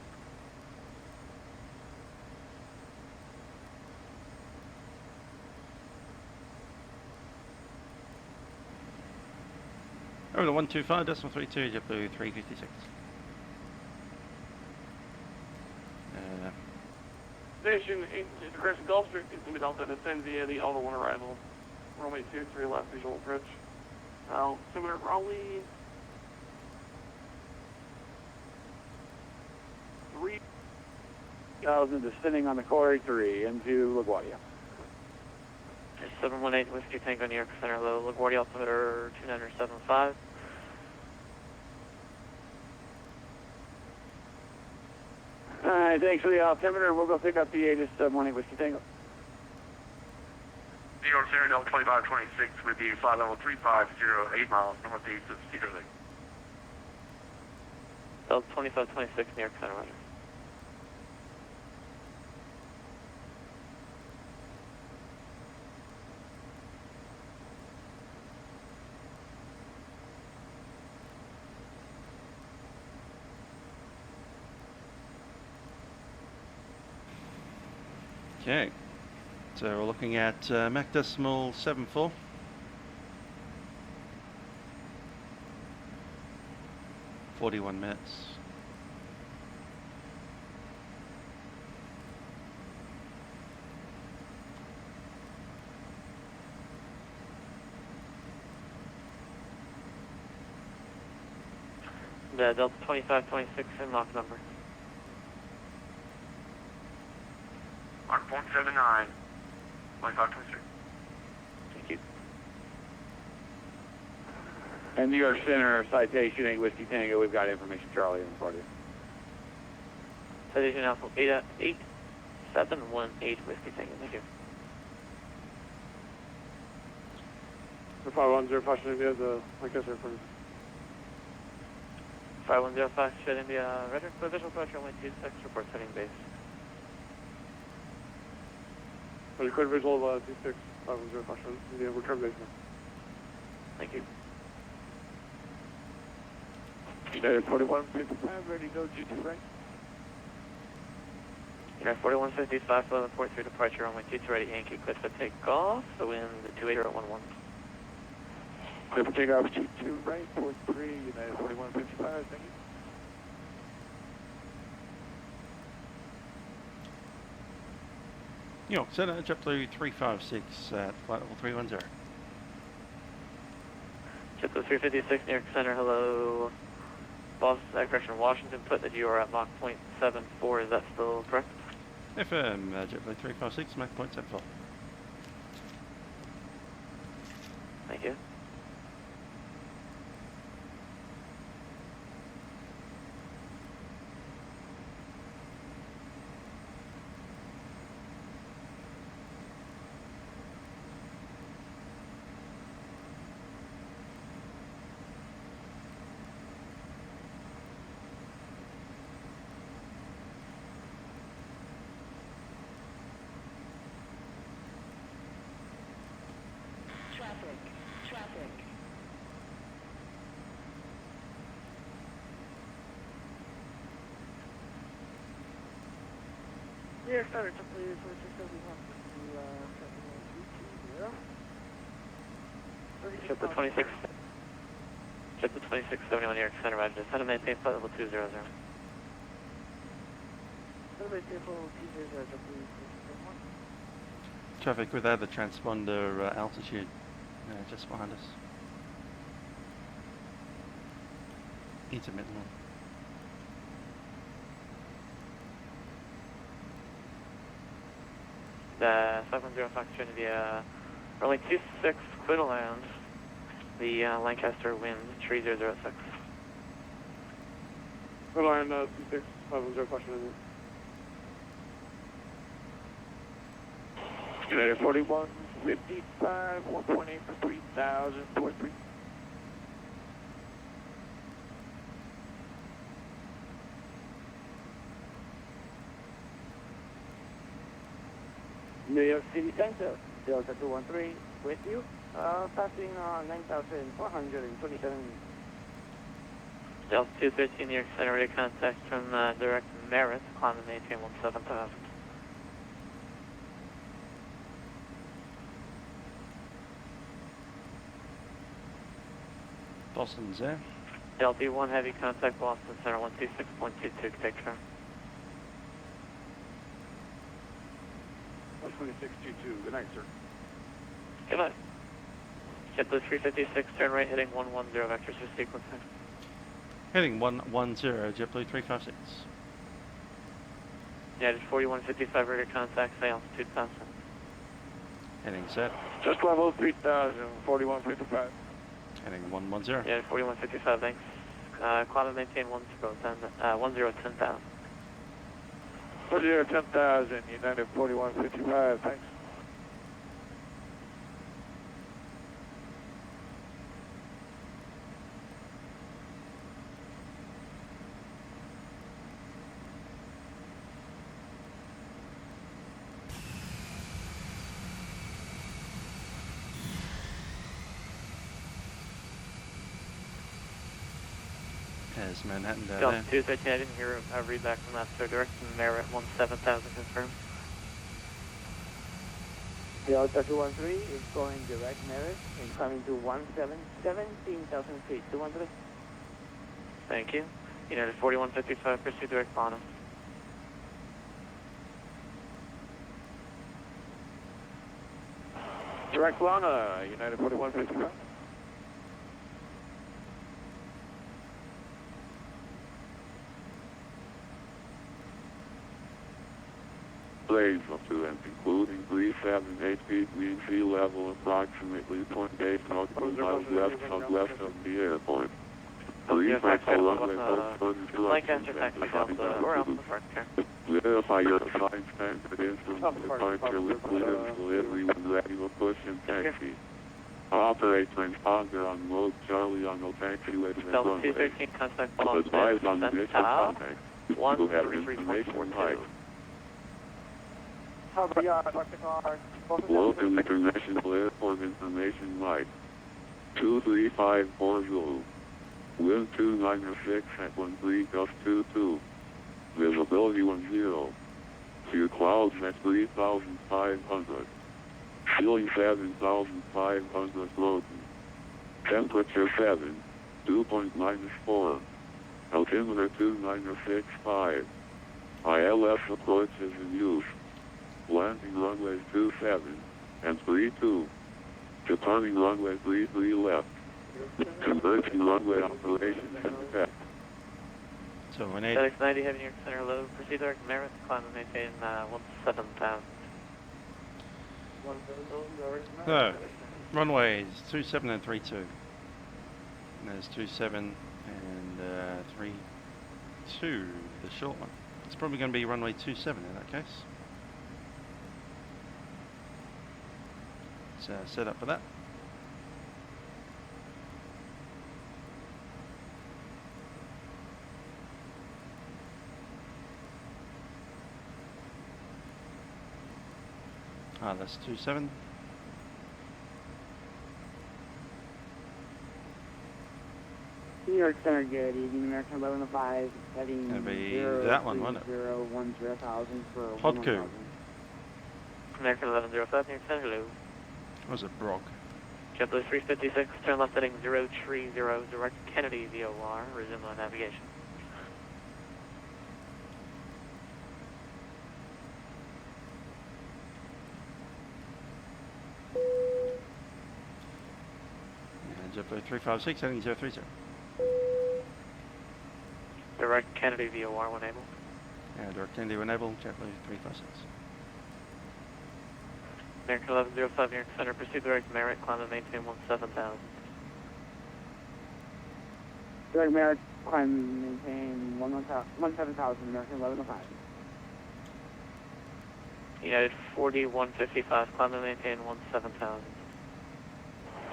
Over to 125.32, JetBlue 356. Station 8, Crescent Gulf Street, continue Delta, descend via the Alpha 1 arrival. Runway 23 left visual approach. Altimeter Raleigh. 3,000 descending on the Corey 3 into LaGuardia. 718 Whiskey Tango, New York Center, low, LaGuardia altimeter 2975. Alright, thanks for the altimeter. We'll go pick up the Aegis 718 Whiskey Tango. New York Center Delta 2526 with you, flight level 3508 miles northeast of Cedar Lake. Delta 2526 New York Center, roger. Okay, so we're looking at Mach decimal 74. .41 minutes. The Delta 2526 in Mach number. Mark 179. 2526. Thank you. And New York Center, citation 8 Whiskey Tango, we've got information, Charlie, in front of you. Citation Alpha 8718 Whiskey Tango, thank you. The 510 Fox India, the Lancaster for 5105 Shed India, Roger. For visual approach, runway 26, report setting base. clear visual of 26, 510 Fox India, return base now. Thank you. United 4155, ready to go, G2 right. United 4155, 1143 departure, runway 22 ready, Yankee, clear for takeoff, so wind 28011. Clear for takeoff, G2 right, 43, United 4155, thank you. New York Center, JetBlue 356 at flight level 310. JetBlue 356, New York Center, hello. Boss, correction, Washington put that you are at Mach 0.74, is that still correct? FM, JetBlue 356, Mach 0.74. Thank you. Traffic. New York Center, JetBlue 2671 JetBlue 26. JetBlue 2671, New York Center, roger. Descend and maintain flight level 200. Traffic without the transponder altitude, just behind us. Intermittently. The 510 Fox Trinity, runway 26, clear to land. The Lancaster wind 3006. Clear line 26, 510 Fox India. United 4155, 1.8 for 3000, 43. New York City Center, Delta 213 with you, passing 9,427. Delta 213, New York Center, ready contact from direct Merritt, climb and maintain 17,000. Boston's there. Delta 1 heavy contact Boston Center 126.22, take turn. 2622, good night, sir. Good night. JetBlue 356, turn right, heading 110, vectors for sequencing. Heading 110, JetBlue 356. United 4155, radar contact, say altitude 1000. Heading set. Just level 3000, 4155. Heading 110. United 4155, thanks. Climb and maintain 10,000. 10,000, United 4155, thanks. There's Manhattan down Delta there. 213, I didn't hear a read back from that, so direct from Merritt 17,000 confirmed. Delta 213 is going direct Merit and coming to 17,000 feet. 200. Thank you. United 4155, pursue direct Bonham. Direct Lana, United 4155. Blades up to and including 378 feet mean sea level approximately 28 nautical miles southwest of the airport. Lancaster taxi Delta, or Alpha Park here. Verify your assigned standard instrument departure with clearance delivery when ready to push and taxi. Operate transponder on mode Charlie on no taxi with the Delta runway. 213, contact Boston, Advise on the descent initial tower, contact. You have information height. Welcome International Airport Information Light 23540. Wind 296 at 13 gust 22. Visibility 10. Few clouds at 3,500. Ceiling 7,500 floating. Temperature 7. Dew point -4. Altimeter 2965. ILS approach is in use. Landing runways 27 and 32. Departing runway 33 left. Converging runway operations in effect. So we need... FedEx 90, heavy New York Center low. Proceed direct Merritt, climb and maintain 17,000. So, runways 27 and 32. And there's 27 and 32, the short one. It's probably going to be runway 27 in that case. So set up for that. That's 27. New York Center, good evening, American 1105, heading Gonna be that one, wasn't it? 010,000 for Podku. 1,000. American 1105, New York Center low. Was it Brock? JetBlue 356, turn left heading 030, direct Kennedy VOR, resume on navigation. JetBlue 356 heading 030. Direct Kennedy VOR when able. Direct Kennedy enable, JetBlue 356. American 1105, New York Center, proceed direct Merritt, climb and maintain 17,000. Direct Merritt, climb and maintain 17,000, American 1105. United 4155, climb and maintain 17,000.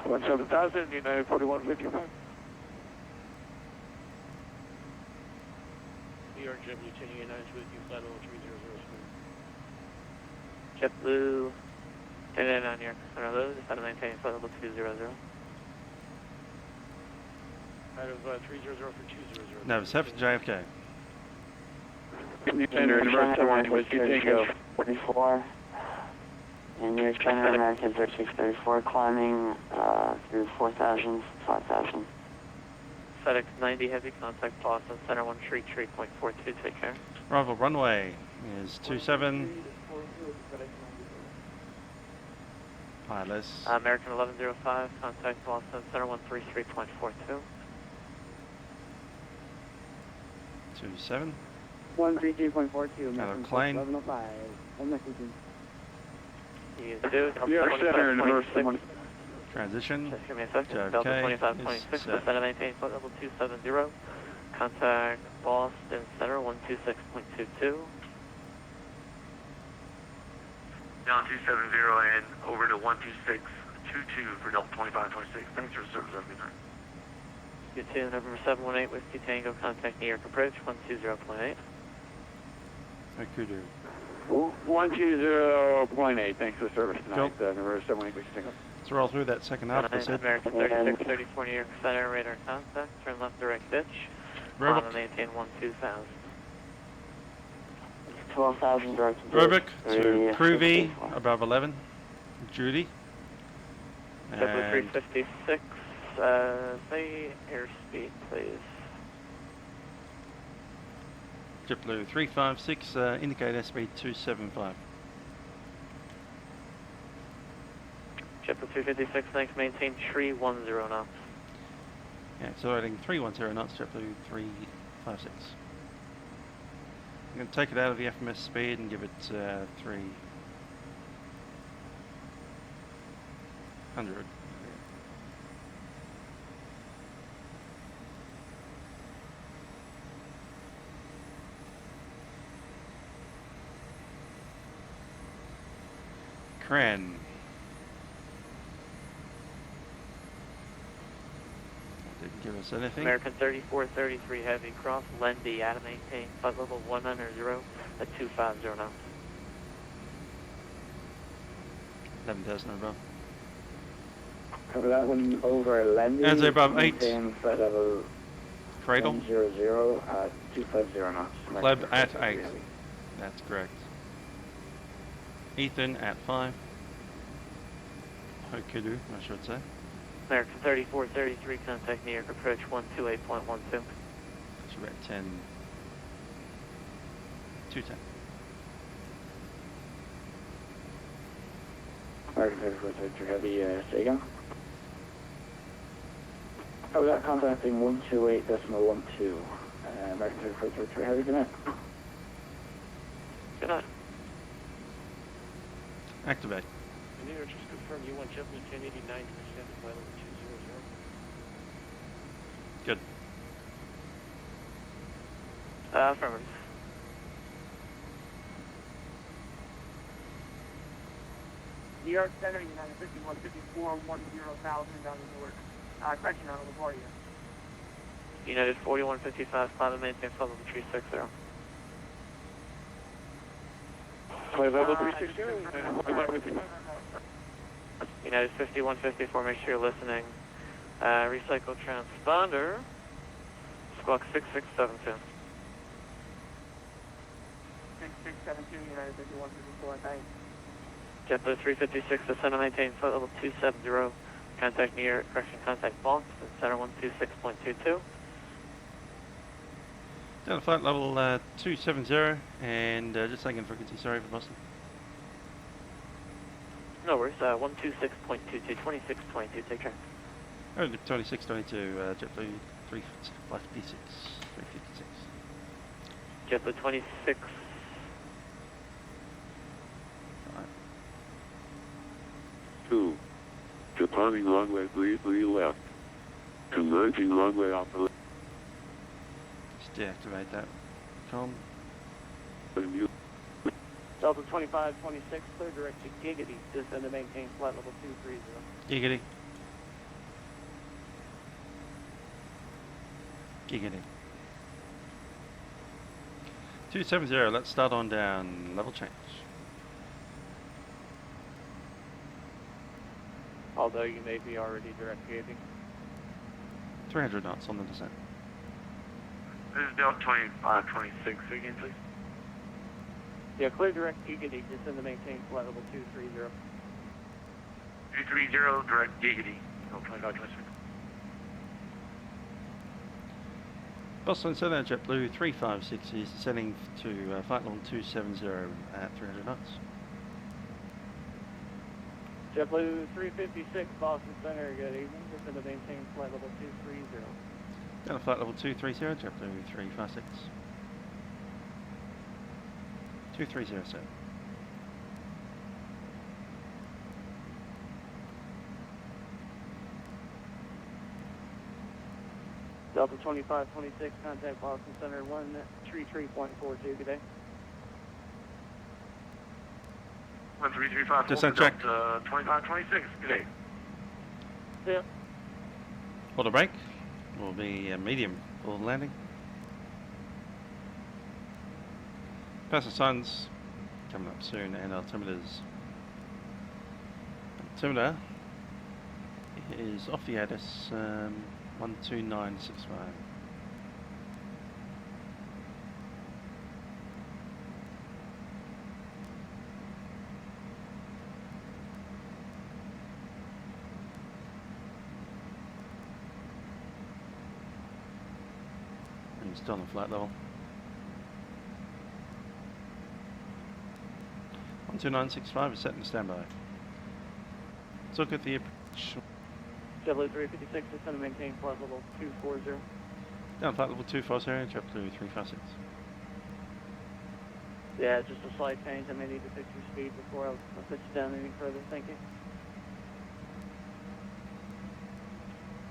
17,000, United 4155. New York JetBlue 10 United with you, flight level 300. JetBlue 1099 New York Center low, descend and maintain flight level 200. Out of 300 for 200. No, it's set for JFK. New Center, Universal 1 with Tango. 44. And New York Center, American 3634, climbing through 4,000, 5,000. FedEx 90 heavy, contact Boston Center 1 tree 3.42, take care. Arrival runway is 27. Pilots. American 1105, contact Boston Center 133.42. 27. 133.42, American plane. 1105. One messaging. New York Center, Universal 1. Transition. Just give me a second. JFK Delta 2526, is set. descend and maintain flight level 270. Contact Boston Center 126.22. Down 270 and over to 12622 for Delta 2526. Thanks for the service, every night. U2 November 718 Whiskey Tango, contact New York approach 120.8. Kudu. 120.8, thanks for the service tonight. November 718 Whiskey Tango. Let's roll through that second half. American 3634 New York Center, radar contact, turn left direct ditch. climb and maintain 12,000. 12,000 direct. Robic to Crew V, above 11, Judy. JetBlue 356, say airspeed, please. JetBlue 356, indicate airspeed 275. JetBlue 356, thanks, maintain 310 knots. Yeah, accelerating 310 knots, JetBlue 356. I'm going to take it out of the FMS speed and give it 300. Cran. Didn't give us anything. American 3433 Heavy, cross Lendy, out of maintain, flight level 190 at 250 knots. 11,000 above. Cover that one over Lendy. As above 8. Flight level Cradle. 100 at 250 knots. Leb at 8. That's correct. Ethan at 5. Hokudu, I should say. American 3433, contact New York approach 128.12. It's about 10. 210. American 3433 Heavy, Saitek. Oh, that contacting 128.12. American 3433 Heavy, good night. Good night. Activate. And New York, just confirm you want JetBlue 1089 to extend to flight level 200. Good. Affirmative. New York Center, United 5154, 10,000 down to Newark. Correction on LaGuardia. United 4155, climb and maintain flight level 360. Flight level 360. United 5154, make sure you're listening. Recycle transponder. Squawk 6672. 6672, United 5154, thanks. JetBlue 356, descend and maintain flight level 270. Contact New York, correction, contact Boston, center 126.22. Down to flight level 270 and just saying in frequency, sorry for Boston. No worries, 126.22, 26.22, take track. Oh, 2622, JetBlue 356. JetBlue 26. Two. Departing runway 33 left. Converging runway operation. Just deactivate that. Com. Delta 2526, clear direct to Giggity, descend to maintain flight level 230. Giggity. Giggity. 270, let's start on down. Level change. Although you may be already direct gauting. 300 knots on the descent. This is Delta 2526 again, please. Yeah, clear direct Giggity, descend to maintain flight level 230. 230, direct Giggity. Delta 2526. Boston Center, JetBlue 356 is descending to flight level 270 at 300 knots. JetBlue 356, Boston Center, good evening. Descend to maintain flight level 230. Down to flight level 230, JetBlue 356. 230, sir. Delta 2526, contact Boston Center 133.42, good day. 1335, Descent check. 2526, good day. Yeah. Auto brake will be medium for landing. Passenger signs coming up soon, and altimeters. Altimeter is off the ATIS 12965. engine still on flight level. 12965 is set in standby. Let's look at the approach. JetBlue 356, descend and maintain flight level 240. Down flight level 240, JetBlue 356. Yeah, it's just a slight change. I may need to fix your speed before I'll put you down any further. Thank you.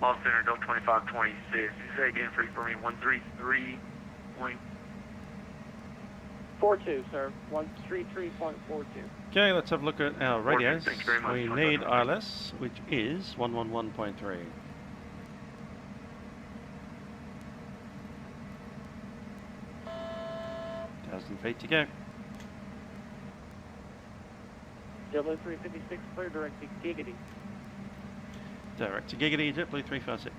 Ball Center, Delta 2526. You say again for me, 133.42, 42, sir. 133.42. Okay, let's have a look at our radios. Thank you very much. We need ILS, which is 111.3. 1,000 feet to go. JetBlue 356, clear direct to Giggity. Direct to Giggity, JetBlue 356.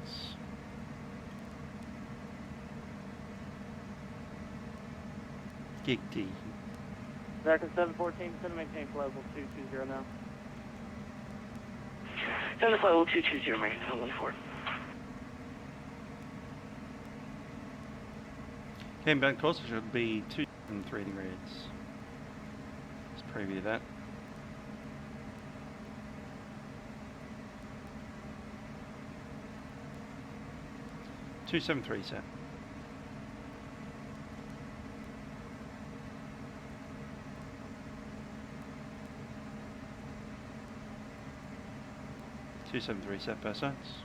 Giggity. American 714, descend and maintain flight level 220 now. Descend to flight level 220, American 714. Inbound course should be 203 degrees. Let's preview that. .273 set. .273 set per sides.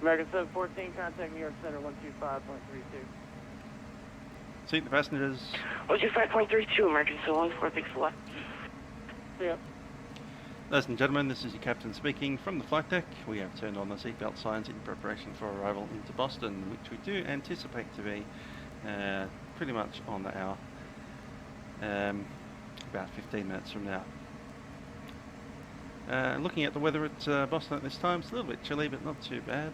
American 714, contact New York Center 125.32. Seat the passengers. 125.32, American 714, thanks a lot. Yeah. Ladies and gentlemen, this is your captain speaking from the flight deck. We have turned on the seatbelt signs in preparation for arrival into Boston, which we do anticipate to be pretty much on the hour, about 15 minutes from now. Looking at the weather at Boston at this time, it's a little bit chilly, but not too bad.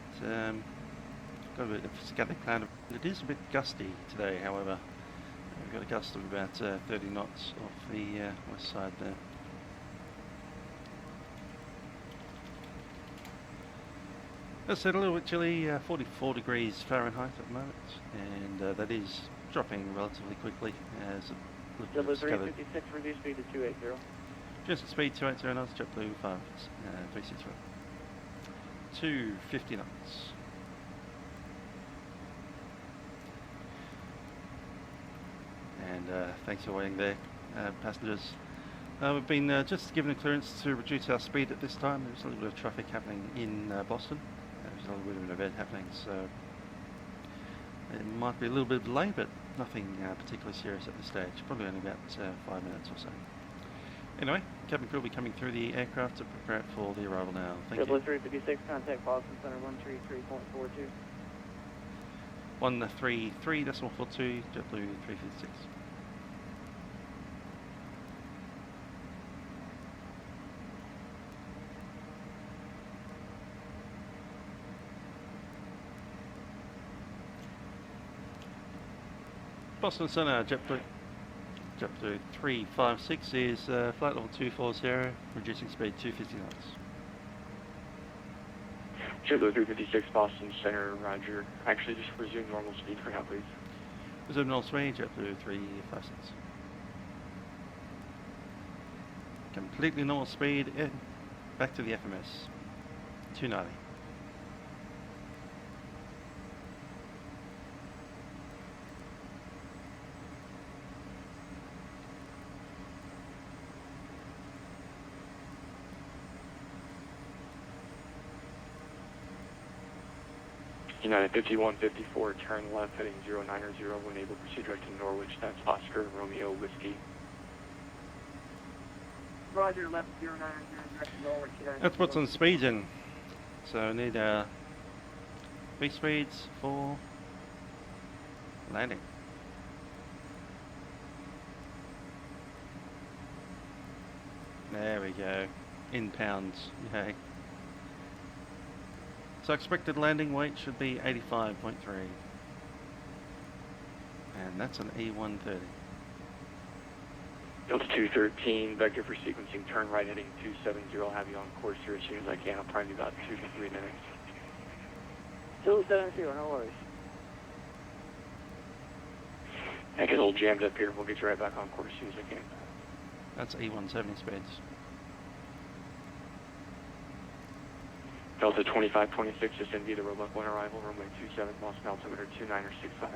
Got a bit of scattered cloud. It is a bit gusty today, however. We've got a gust of about 30 knots off the west side there. As I said, a little bit chilly, 44 degrees Fahrenheit at the moment, and that is dropping relatively quickly as a little bit of scattered. 356, reduce speed to 280. Just speed 280 knots, JetBlue 360. 250 knots. And thanks for waiting there, passengers. We've been just given a clearance to reduce our speed at this time. There's a little bit of traffic happening in Boston. There's a little bit of an event happening, so it might be a little bit of delay, but nothing particularly serious at this stage. Probably only about 5 minutes or so. Anyway, cabin crew will be coming through the aircraft to prepare it for the arrival now. Thank you. JetBlue 356, contact Boston Center 133.42. 133.42, JetBlue 356. Boston Center, JetBlue 356 is flight level 240, reducing speed 250 knots. JetBlue 356, Boston Center, roger. Actually, just resume normal speed for now, please. Resume normal speed, JetBlue 356. Completely normal speed, back to the FMS, 290. United 5154, turn left heading 090, when able proceed direct to Norwich, that's Oscar Romeo Whiskey. Roger, left 090, direct to Norwich. That's what's on speed in. So I need B speeds for landing. There we go, in pounds, yay. So expected landing weight should be 85.3, and that's an E130. Delta 213, vector for sequencing, turn right heading 270, I'll have you on course here as soon as I can. I'll probably be about 2 to 3 minutes. 270, no worries. I get a little jammed up here. We'll get you right back on course as soon as I can. That's E170 speeds. Delta 2526, descend via the Roebuck 1 arrival, runway 27, Boston altimeter 2965.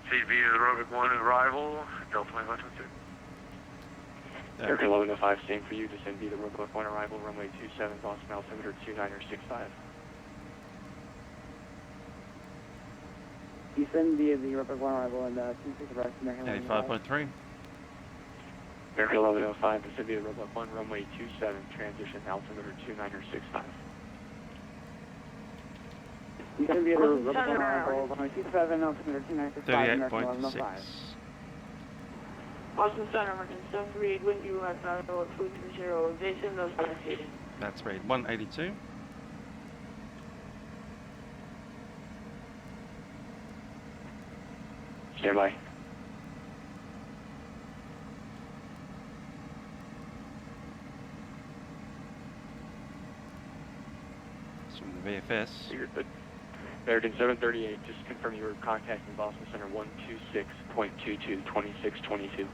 Proceed via the Roebuck 1 arrival, Delta 2526. American 1105, same for you, descend via the Roebuck 1 arrival, runway 27, Boston altimeter 2965. Descend via the Roebuck 1 arrival and 26 arrives American 85.3. American 1105, descend via the Roebuck 1, runway 27, transition altimeter 2965. Descend via the Roebuck 1 arrival, runway 27, altimeter 2965, American 1105. Boston Center, American 738, wind view left arrival 230, Jason, those located. That's speed 182. Stand by. It's from the VFS. You're good. American 738, just confirm you were contacting Boston Center 126.22, 2622.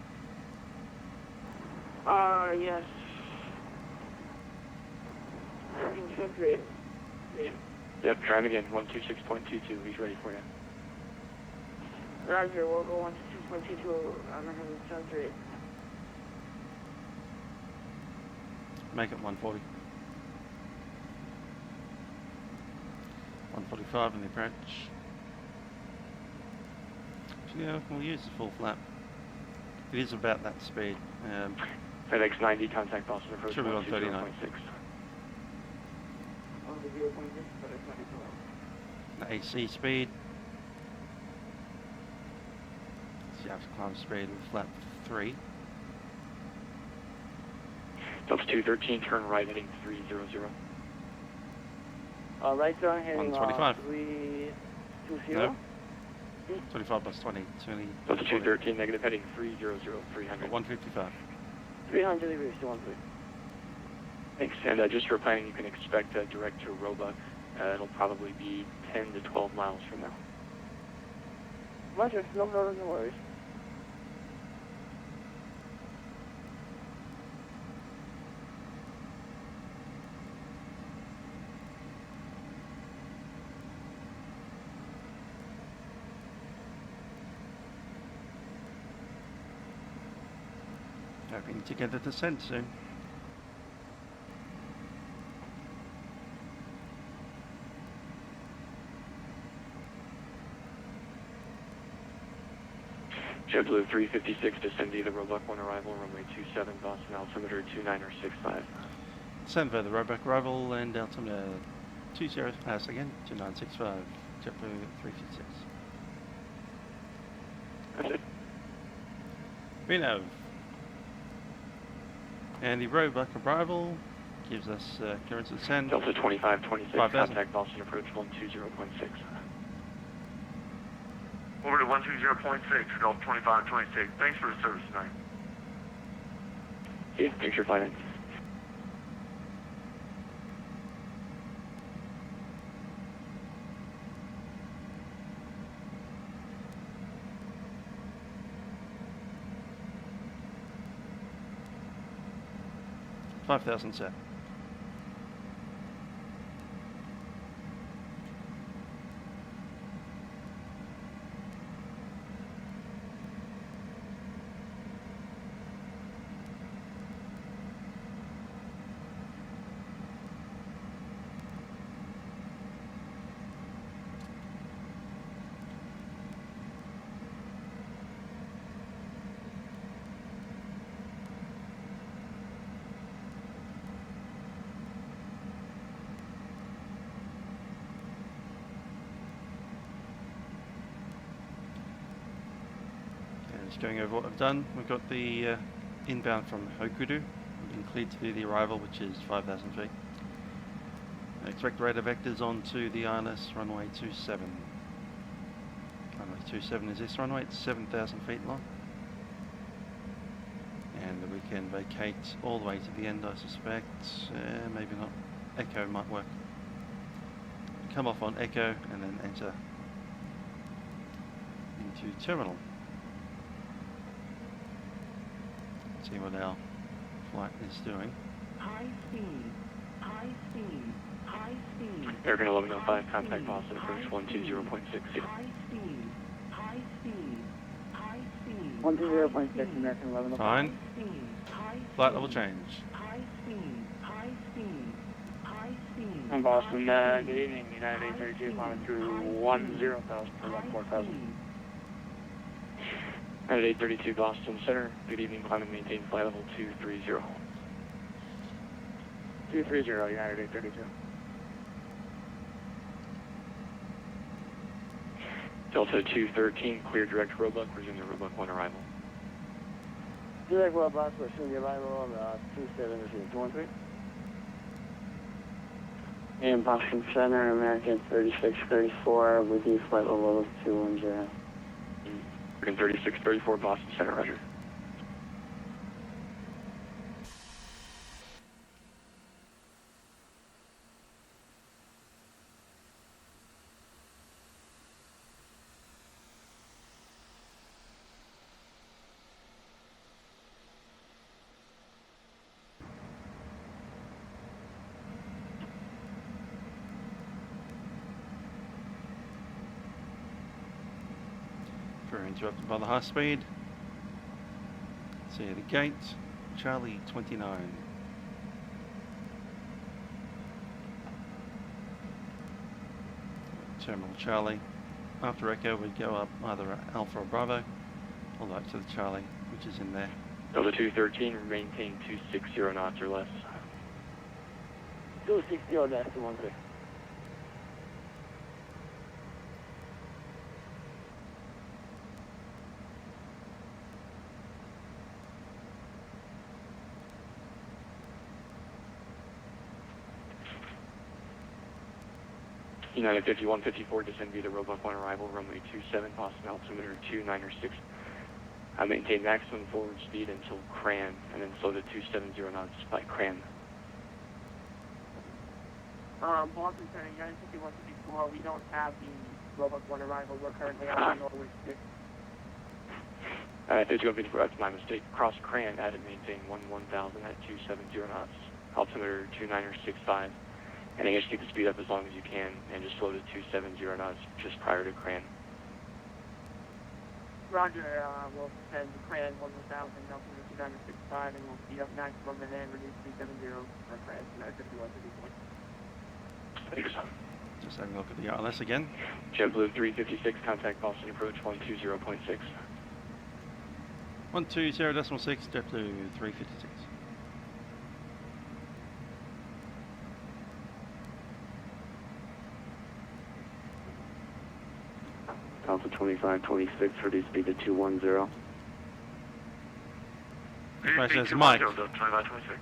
Yes. American 738. Yep, try him again, 126.22, he's ready for you. Roger, we'll go on to 2.22, American 738. Make it 140. 145 in the approach. Actually, yeah, we'll use the full flap. It is about that speed. FedEx 90, contact Boston approach. Should be on 39. The AC speed. So you have to climb speed with flap 3. Delta 213, turn right heading 300. Right turn heading 125. 320. No. 25 plus 20. Delta 213, negative heading 300, 300. 155. 300 degrees to 1 3. Thanks, and just for planning, you can expect direct to Roebuck. It'll probably be 10 to 12 miles from now. Roger, no worries. Hoping to get a descent soon. Jet Blue 356, descend via the Roebuck 1 arrival, runway 27, Boston altimeter 2965. Descend via the Roebuck arrival and altimeter 20, again, 2965. Jet Blue 356. That's it. Reno. And the Roebuck arrival gives us clearance to descend. Delta 2526, 5,000. contact Boston approach 120.6. Over to 120.6, Delta 2526. Thanks for the service tonight. Yeah, thanks for flying. $5,000 set. Just going over what I've done, we've got the inbound from Hokudu, we've been cleared to do the arrival, which is 5,000 feet. Expect radar vectors onto the ILS runway 27. Runway 27 is this runway, it's 7,000 feet long. And we can vacate all the way to the end, I suspect. Maybe not. Echo might work. Come off on Echo and then enter into terminal. See what our flight is doing. High speed, high speed, high speed. American 1105, contact Boston, approach 120.60. High speed, high speed, high speed. 120.6, American 1105. Fine. Flight level change. High speed, high speed, high speed. I'm Boston, good evening, United 832, climbing through 10,000 for 14,000. United 832 Boston Center, good evening, climbing maintain flight level 230. 230, United 832. Delta 213, clear direct roebuck, resume the roebuck 1 arrival. Direct roebuck, resume the arrival on 27, resume 213. And Boston Center, American 3634, with you flight level of 210. American 3634 Boston Center, roger. Interrupted by the high speed. See the gate, Charlie 29. Terminal Charlie. After Echo, we go up either Alpha or Bravo, or up to the Charlie, which is in there. Delta 213, maintain 260 knots or less. 260 or less, 213. United 5154, descend via the roebuck 1 arrival, runway 27, Boston altimeter 296. Maintain maximum forward speed until Cran, and then slow to 270 knots by Cran. Boston Center, United 5154, we don't have the roebuck 1 arrival. We're currently on Norway 6. 5154, that's my mistake. Cross Cran, added maintain 1000 at 270 knots, altimeter 2965. And I guess you can speed up as long as you can and just slow to 270 knots just prior to Cran. Roger, we'll send Cran 1000, altimeter 2965, and we'll speed up maximum and then reduce 270 for Cran, United 5154. Thanks. Just having a look at the RLS again. Jet Blue 356, contact Boston approach 120.6. 120.6, Jet Blue 356. Alpha 2526, reduce speed to 210. Right, there's Mike. 2526.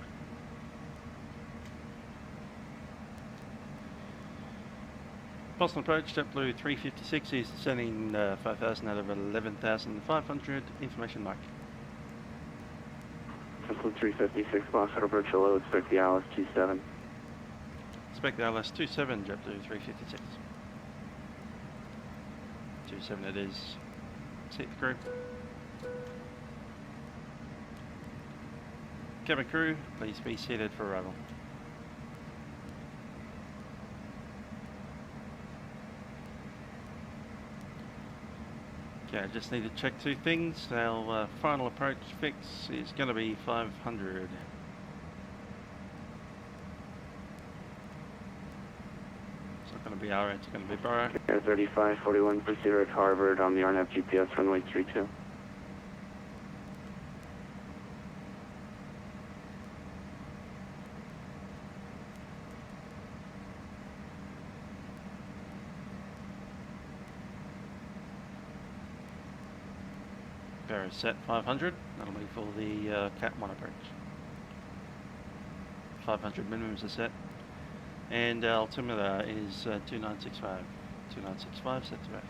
Boston approach, Jet Blue 356 is descending 5,000 out of 11,500. Information, Mike. Jet Blue 356, Boston approach, hello, expect the ILS 27. Expect the ILS 27, Jet Blue 356. 27 it is. Seat the crew. Cabin crew, please be seated for arrival. Okay, I just need to check two things. Our final approach fix is going to be 500. It's not going to be RA, it's going to be Burrow. Air 3541, proceed at Harvard on the RNAV GPS runway 32. Barrow set 500, that'll be for the Cat 1 approach. 500 minimum is a set. And altimeter is 2965. 2965 set to back.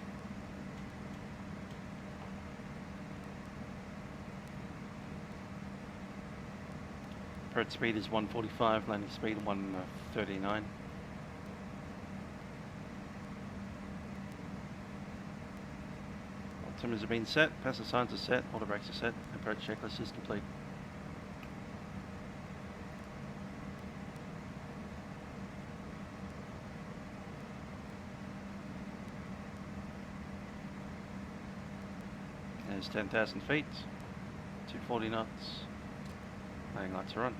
Approach speed is 145, landing speed 139. Altimeters have been set, passive signs are set, auto brakes are set, approach checklist is complete. There's 10,000 feet, 240 knots, landing lights are on.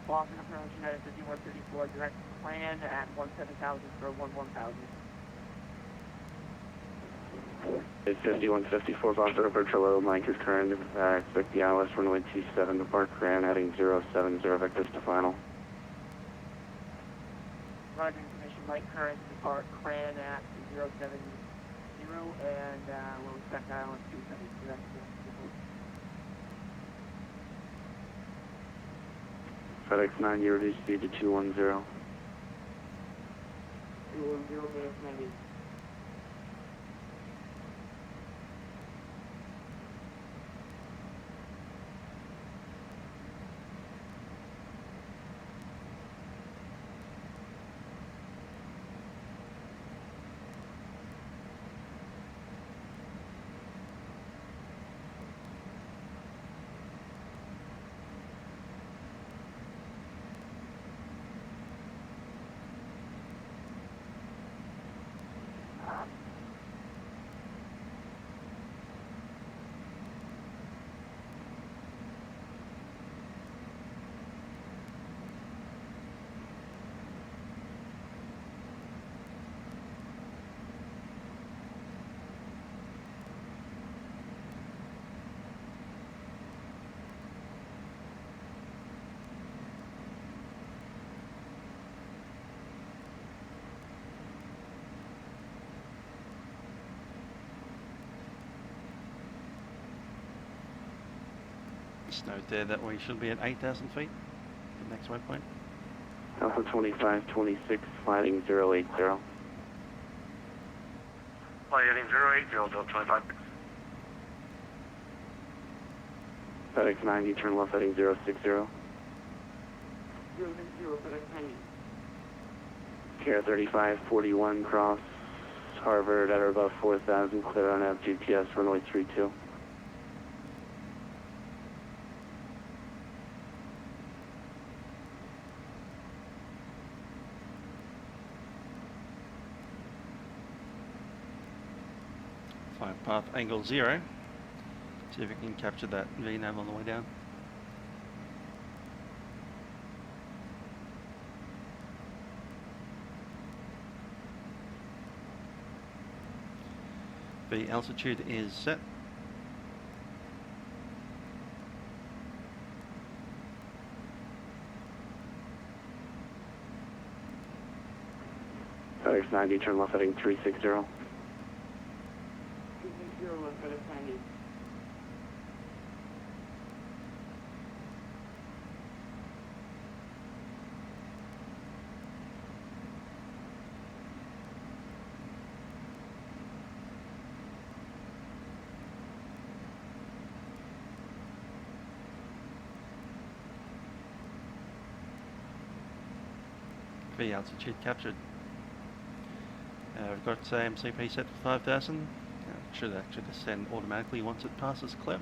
Boston approach United 5134, direct plan at 17,000 for 11,000. It's 5154, Boston approach hello, Mike is current, expect the ILS runway 27 depart Grand, heading 070 vectors to final. Roger, information, Mike current depart Cran at 070 and we'll expect ILS 270. FedEx 9, you reduce speed to 210. 210, maybe. Just note there that we should be at 8,000 feet, the next waypoint. Alpha 2526, flying 080. Flight heading 080, Delta 25. FedEx 90, turn left heading 060. 060, FedEx 90. Care 3541, cross Harvard at or above 4,000, clear on nav GPS, runway 32. Flight path angle 0. See if we can capture that VNAV on the way down. The altitude is set. FedEx 90, turn left heading 360. 260, FedEx 90. V altitude captured. We've got MCP set for 5,000. It should actually descend automatically once it passes clear.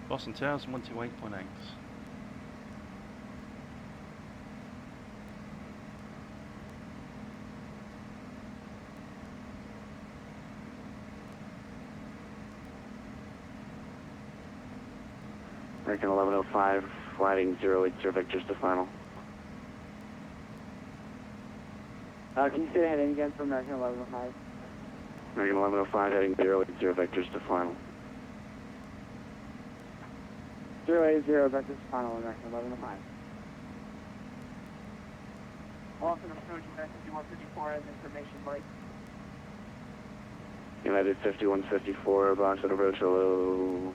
Boston Towers 128.8. American 1105, flighting 080 vectors to final. Can you say the heading again for American 1105? American 1105 heading 080 vectors to final. 080 vectors to final, American 1105. Austin approach United 5154 as information light. United 5154, box at approach hello.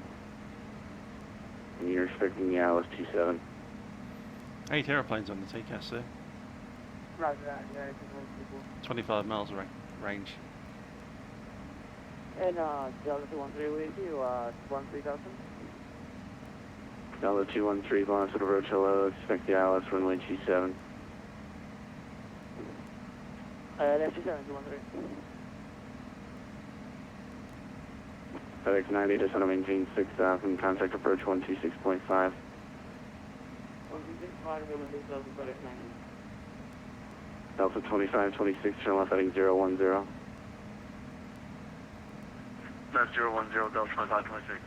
And you're expecting the Alice 27. 8 aeroplanes on the TCAS there. Roger that, United 5154. 25 miles range. And Delta 213, we do 13,000. Delta 213, box at approach hello. Expect the Alice runway 27. That's 27, 213. FedEx 90 to center maintain 6,000, contact approach 126.5. 126.5, FedEx 90. Delta 2526, turn left heading 010. That's 010, Delta 2526.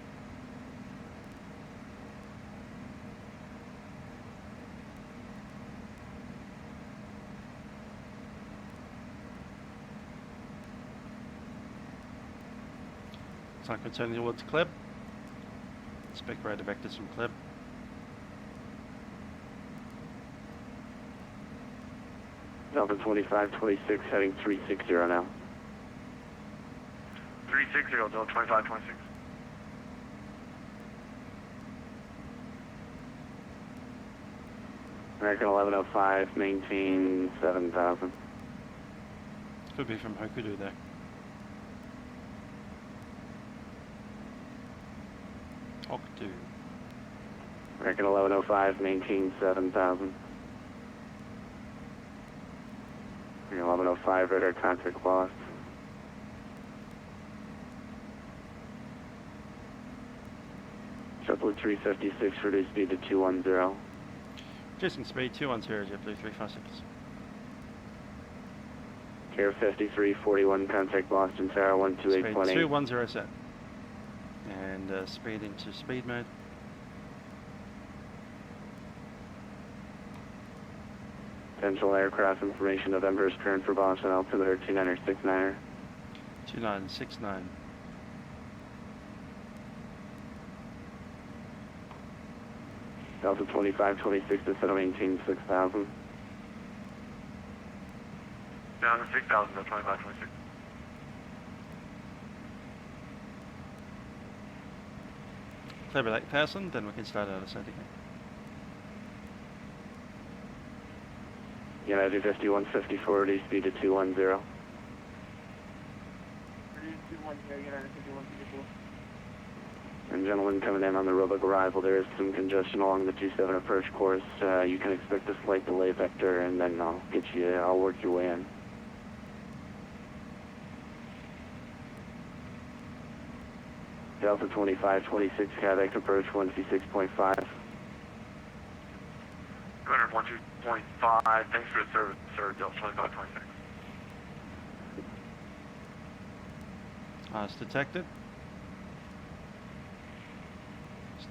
Looks like we're turning towards Kleb. Spec radar vectors from Kleb. Delta 2526 heading 360 now. 360, Delta 2526. American 1105, maintain 7,000. Could be from Hokudu there. Hokudu. American 1105, maintain 7,000. American 1105, radar contact lost. JetBlue 356, reduce speed to 210. Reducing speed 210, JetBlue 356. Air 5341, contact Boston Tower 128.8. Speed 210 set. And speed into speed mode. Potential aircraft information, November is current for Boston, altimeter 2969er. 2969. Delta 2526 to center maintain 6,000. Down to 6,000, Delta 2526. Clever 8,000, then we can start out of set again. United 5154, reduce speed to 210. Reduce 210, United 5154. And gentlemen coming in on the Roebuck arrival, there is some congestion along the 27 approach course. You can expect a slight delay vector, and then I'll work your way in. Delta 2526, contact approach 126.5. 201.5, thanks for the service, sir, Delta 2526. Ice detected.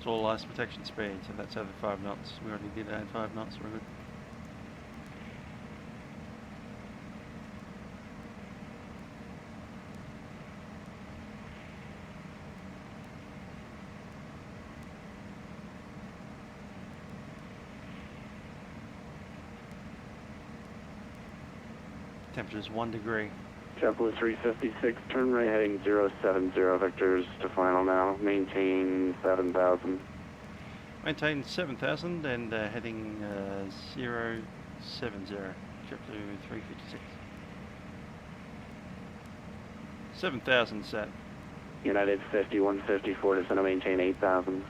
Stall ice protection speed, so that's over 5 knots. We already did add 5 knots, we're good. Temperature's 1 degree. JetBlue 356, turn right heading 070 vectors to final now. Maintain 7,000. Maintain 7,000 and heading 070, JetBlue 356. 7,000 set. United 5154 to center maintain 8,000.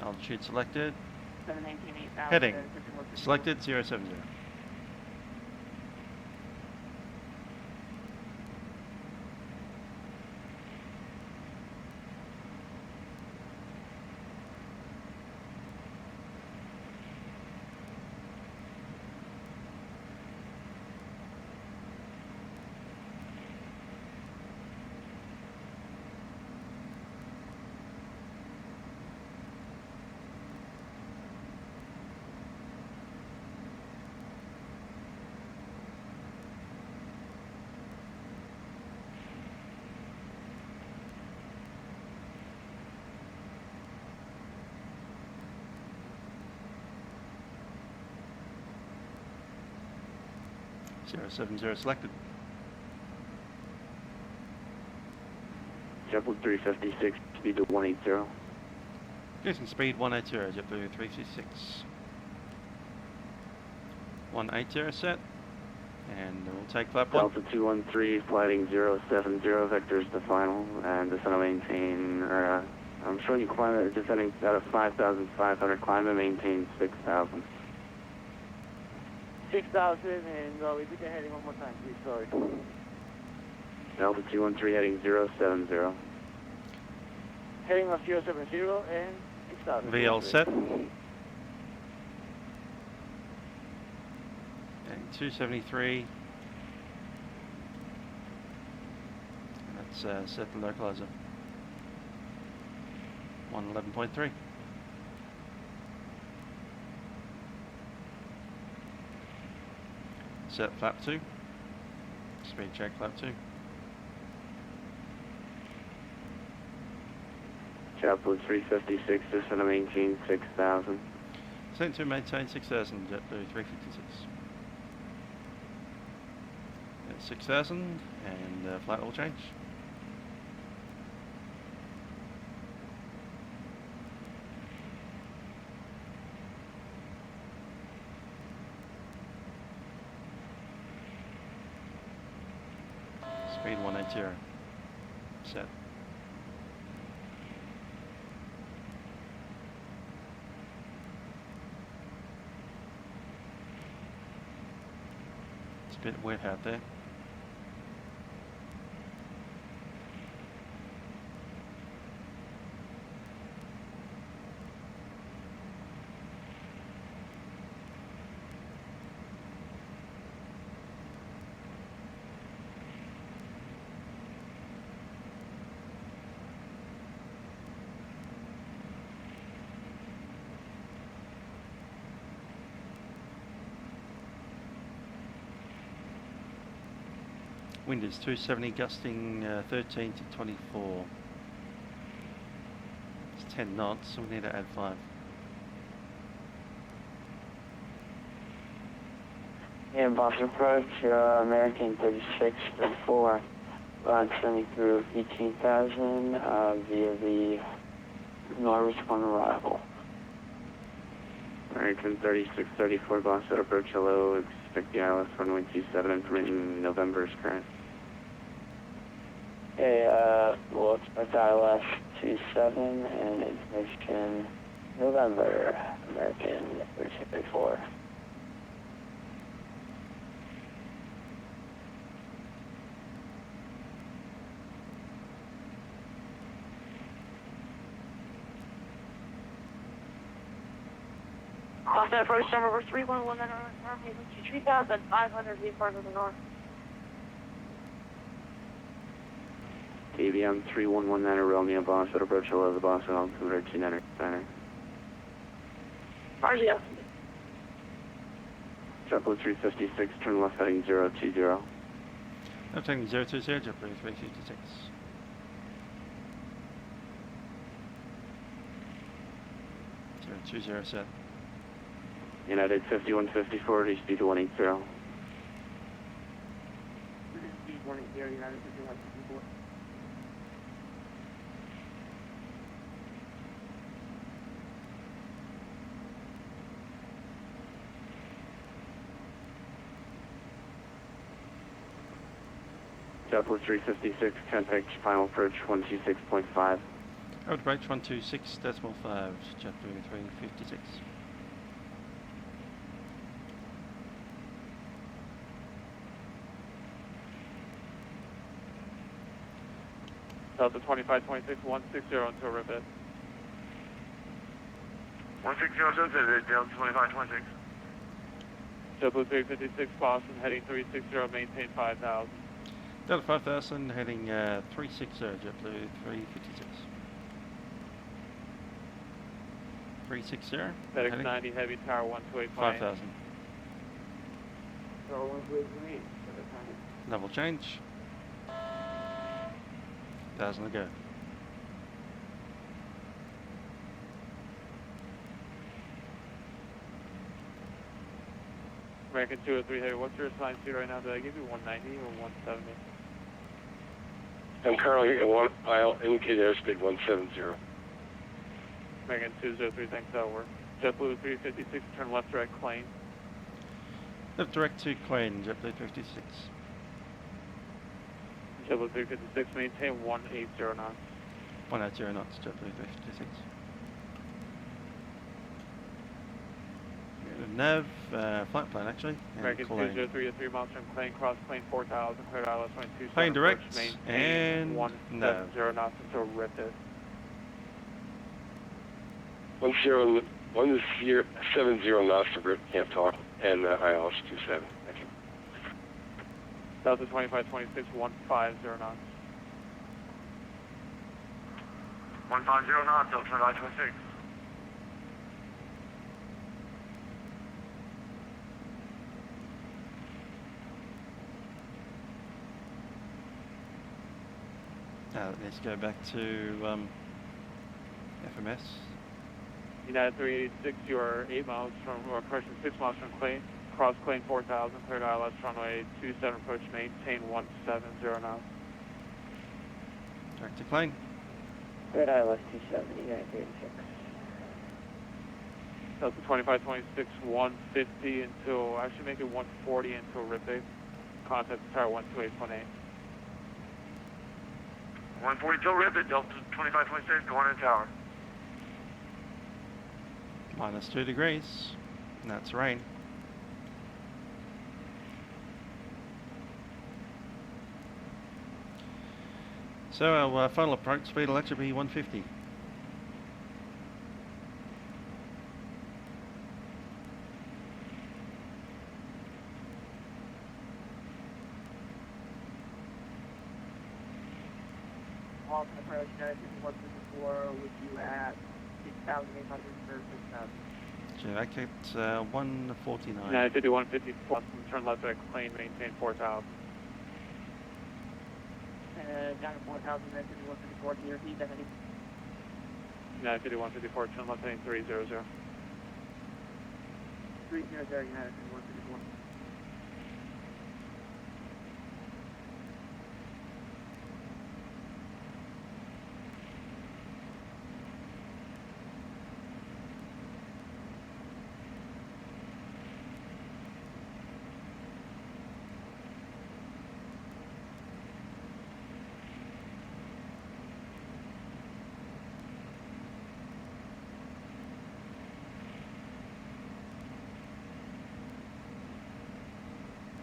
Altitude selected. 719, 8,000. Heading selected 070. 070 selected. JetBlue 356, speed to 180. Getting speed 180, JetBlue 356. 180 set, and we'll take flap 1. Delta 213, flighting 070, vectors to final, and descend and maintain, I'm showing you climb, descending out of 5,500, climb and maintain 6,000. 6,000, and repeat the heading one more time, please, sorry. Delta 213, heading 070. Heading of 070 and 6,000. VL set. And 273. And that's set the localizer. 111.3. Set flap 2. Speed check flap 2. JetBlue 356, descend and maintain 6,000. Descent to maintain 6,000, JetBlue 356. That's 6,000, and flight will change. Speed 180. Set. It's a bit wet out there. Wind is 270, gusting 13 to 24. It's 10 knots, so we need to add 5. And boss approach, American 3634, sending through 18,000 via the Norwich on arrival. American 3634, boss at approach, hello, expect the ILS runway 27, information November is current. Okay, we'll expect ILS 27 and information November, American 3634. Off that approach number 311 Army, 3,500 feet farther to the north. KBM 3119 Romeo, boss at approach, hello, the boss at altimeter 29 center. Roger, yes. JetBlue 356, turn left heading 020. I'm taking 020, JetBlue 356. .20 set. United 5154, speed to 180. Speed 180, United 5154. JetBlue 356, contact final approach 126.5. Out approach 126.5, JetBlue 356. Delta 2526, 160 into a rivet. 160 down 2526. JetBlue 356, Boston, heading 360, maintain 5,000. Delta 5000, heading 360, JetBlue 356. 360. FedEx 90, heavy tower 128. 5000. So 128. Level change. 1,000 to go. American 203 Heavy, what's your assigned speed right now? Did I give you 190 or 170? I'm currently at I'll indicate airspeed 170. American 203, thanks, that'll work. JetBlue 356, turn left direct Clane. Left direct to Quadrant, JetBlue 356. JetBlue 356, maintain 180 knots. 180 knots, JetBlue 356. Nav, flight plan actually. American 203 to 3 miles from Clane, cross Clane 4000, cleared ILS 22. Plane direct and 170 knots until RIPID. 170 knots to grip, can't talk, and ILS 27. Thank you. Delta 2526, 150 knots. 150 knots, Delta 2526. Let's go back to FMS. United 386, you are 8 miles from, or correction, 6 miles from Clane. Cross Clane 4000, cleared ILS runway 27 approach, maintain 170 knots. Direct to Clane. Cleared ILS 270, United 386. Delta 2526, 150 until, actually make it 140 until RIPID. Contact tower 128.8. 140 till RIPID, Delta 2526, go on in tower. -2 degrees, and that's rain. So our final approach speed will actually be 150. All approach, United 154 with you at 6,800 for 6,000. So that gets 149. United 5154, turn left at Clane, maintain 4000. Down to 4,000, United 5154, near E70. United 5154, turn left heading 300. 300, United 5154.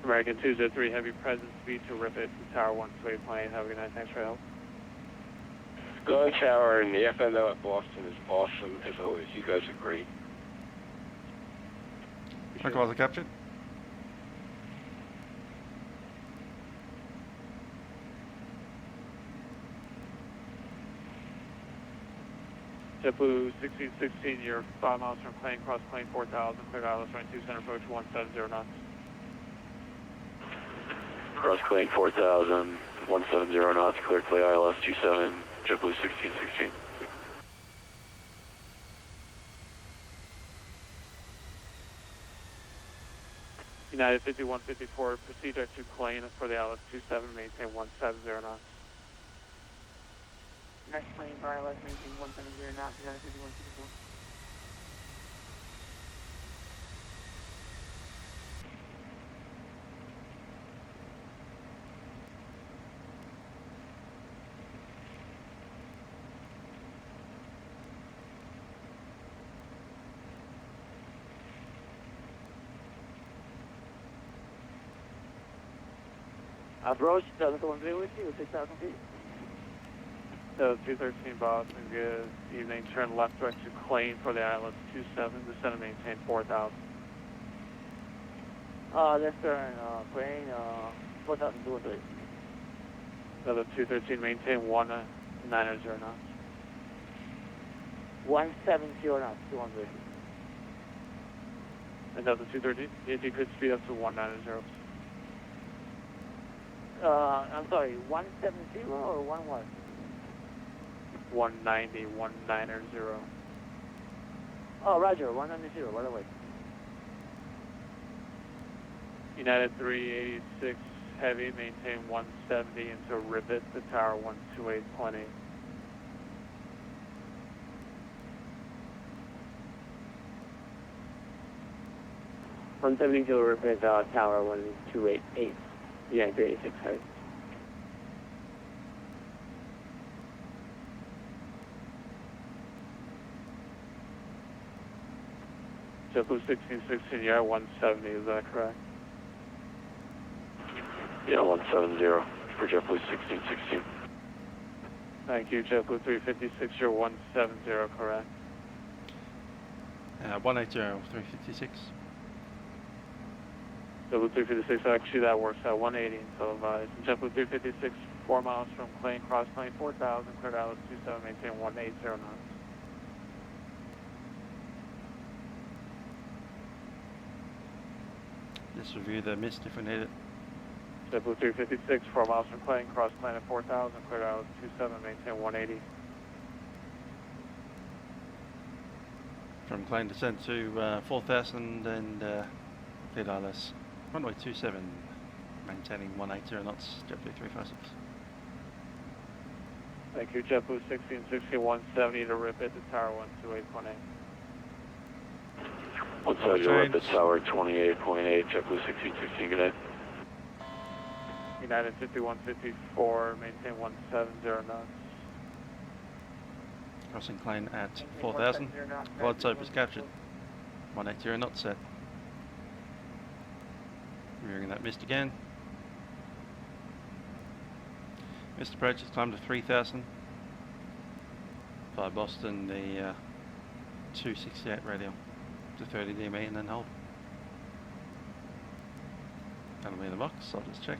American 203, heavy presence, speed to RIPID, tower 1, sway plane. Have a good night, thanks for your help. Go on tower, and the FNO at Boston is awesome as always. You guys are great. Tranquilizer captured. JetBlue 1616, you're 5 miles from Clane, cross Clane 4000, cleared ILS 22, center approach 170 knots. Cross Clane 4000, 170 knots, cleared play ILS 27, JetBlue 1616. United 5154, proceed direct to Clane for the ILS 27, maintain 170 knots. Next plane for ILS, maintain 170 knots, United 5154. Approach, Delta 1 with you, 6,000 feet. 213 Boston, good evening. Turn left direct to Clane for the ILS 27, descend and maintain 4,000. Left turn, Clane, 4,200. Another 213, maintain 190 knots. 170 knots, 200. Another 213, if you could speed up to 190. I'm sorry, 170 or 1 what? 190, 190. Oh, roger, 190, by the way. United 386 Heavy, maintain 170 into Rivet, the tower 128.8. $170 to Rivet, tower 1288, United 386 Heavy. JetBlue 1616, yeah, 170, is that correct? Yeah, 170 for JetBlue 1616. Thank you, JetBlue 356, you're 170, correct? 180, 356. JetBlue 356, actually that works out, 180 until advised. JetBlue 356, 4 miles from plane, cross plane 4000, cleared out 27, maintain 180 knots. Let's review the mist if we need it. JetBlue 356, 4 miles from plane, cross plane at 4000, cleared out 27, maintain 180. From plane descent to 4000 and cleared ILS. Runway 27, maintaining 180 knots, JetBlue 356. Thank you, JetBlue 1660, 170 to Rivet, the tower 128.8. 170 to Rivet, tower 28.8, JetBlue 1616, good day. United 5154, maintain 170 knots. Crossing plane at 4000. Glide slope is captured. 180 knots set. Rearing that mist again. Mist approach has climbed to 3000. Via Boston, the 268 radial to 30 DME and then hold. That'll be in the box, I'll just check.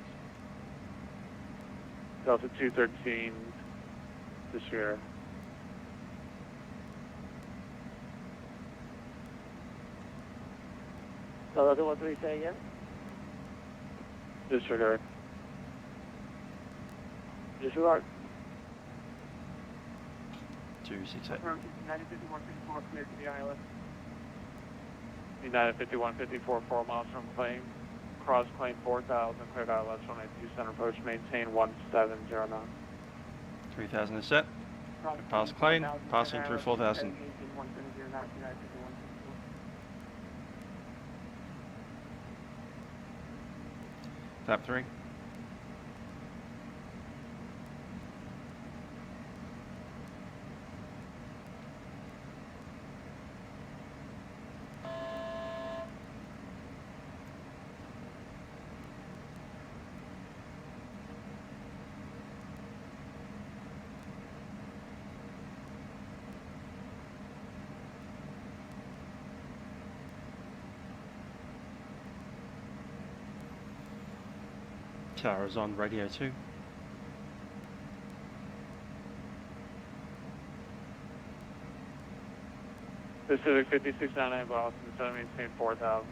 Delta 213, disregard. Delta 13, say again? Disregard. Disregard. 268. United 5154, cleared to the ILS. United 5154, 4 miles from plane, cross plane 4000, cleared ILS 182 center approach, maintain 170 knots. 3000 is set. Pass plane, passing through 4000. Tap 3. Tower is on radio 2. Pacific 5699 Boston, so maintain 4000.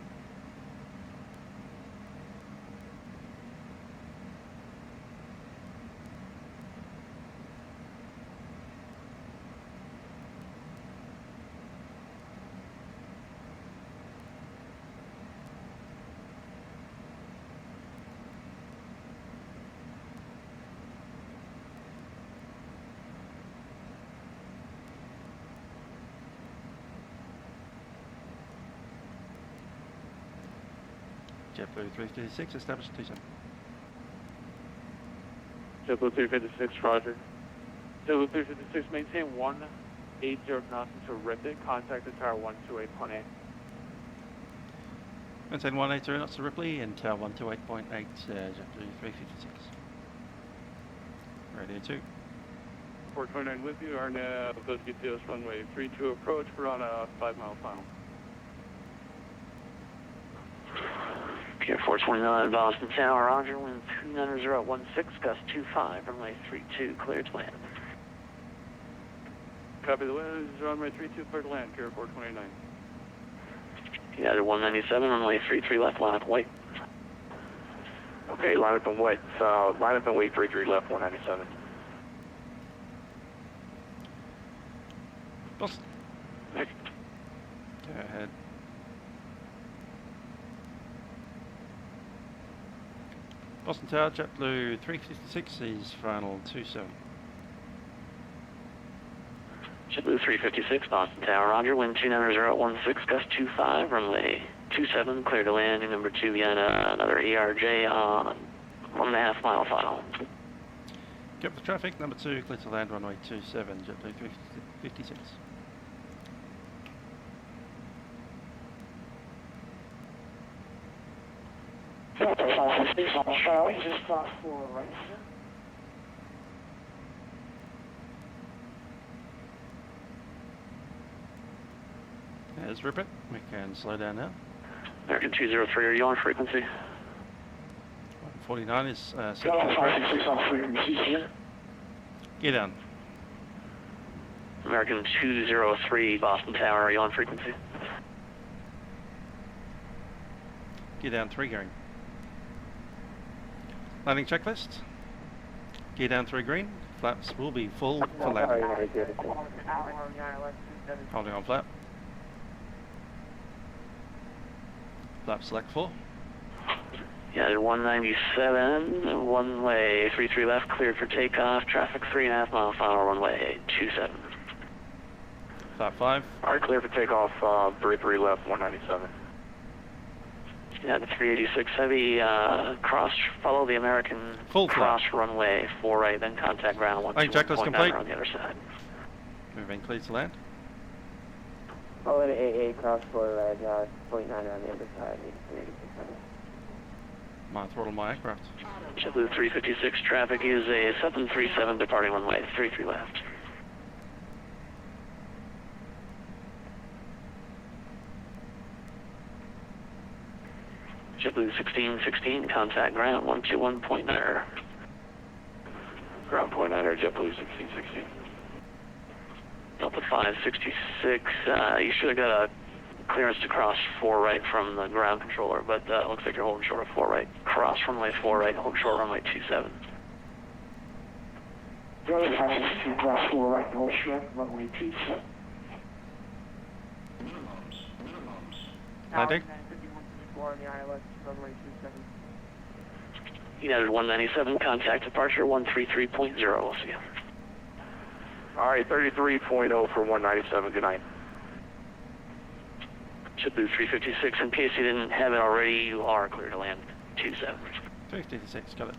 JetBlue 356, established 27. JetBlue 356, roger. JetBlue 356, maintain 180 knots into Rivet, contact the tower 128.8. Maintain 180 knots to Ripley and tower 128.8, JetBlue 356. Radio 2. 429 with you, our nav, let's get to us runway 32 approach, we're on a 5-mile final. Okay, 429 Boston Tower, roger, wind 29016, gust 25, runway 32, cleared to land. Copy the wind, runway 32, cleared to land, Kira 429. United 197, runway 33 left, line up and wait. Okay, line up and wait. Line up and wait, 33 left, 197. Boston. Go ahead. Boston Tower, JetBlue 356 is final 27. JetBlue 356, Boston Tower, roger, wind 290 gust 25, runway 27, clear to landing number 2 behind another ERJ on 1.5 mile final. Keep the traffic, number 2, clear to land, runway 27, JetBlue 356. Just start for right here. There's Rupert, we can slow down now. American 203, are you on frequency? 149 is set for Gear down. American 203, Boston Tower, are you on frequency? Gear down 3 gearing. Landing checklist. Gear down 3 green. Flaps will be full for landing. Holding on flap. Flap select 4. Yeah, 197, one way, 33 left, cleared for takeoff, traffic 3.5 mile final, runway 27. Flap 5. Alright, clear for takeoff, 33 left, 197. Yeah, the 386 heavy, cross, follow the American full cross flap. Runway 4 right, then contact ground 121.9 checklist complete. on the other side. Moving clear to land. Follow the AA cross 4 right, 0.9 on the other side. My throttle my aircraft. JetBlue 356 traffic is a 737 departing runway 33 left. JetBlue 1616, contact ground 121.9. Ground point 9, JetBlue 1616. Delta 566, you should have got a clearance to cross 4 right from the ground controller, but it looks like you're holding short of 4 right. Cross runway 4 right, hold short runway 27. Delta 562, cross 4 right, hold short, runway 27. Landing. United 197, contact departure 133.0, we'll see you. Alright, 33.0 for 197, good night. JetBlue 356, in case you didn't have it already, you are clear to land 27. 356, got it.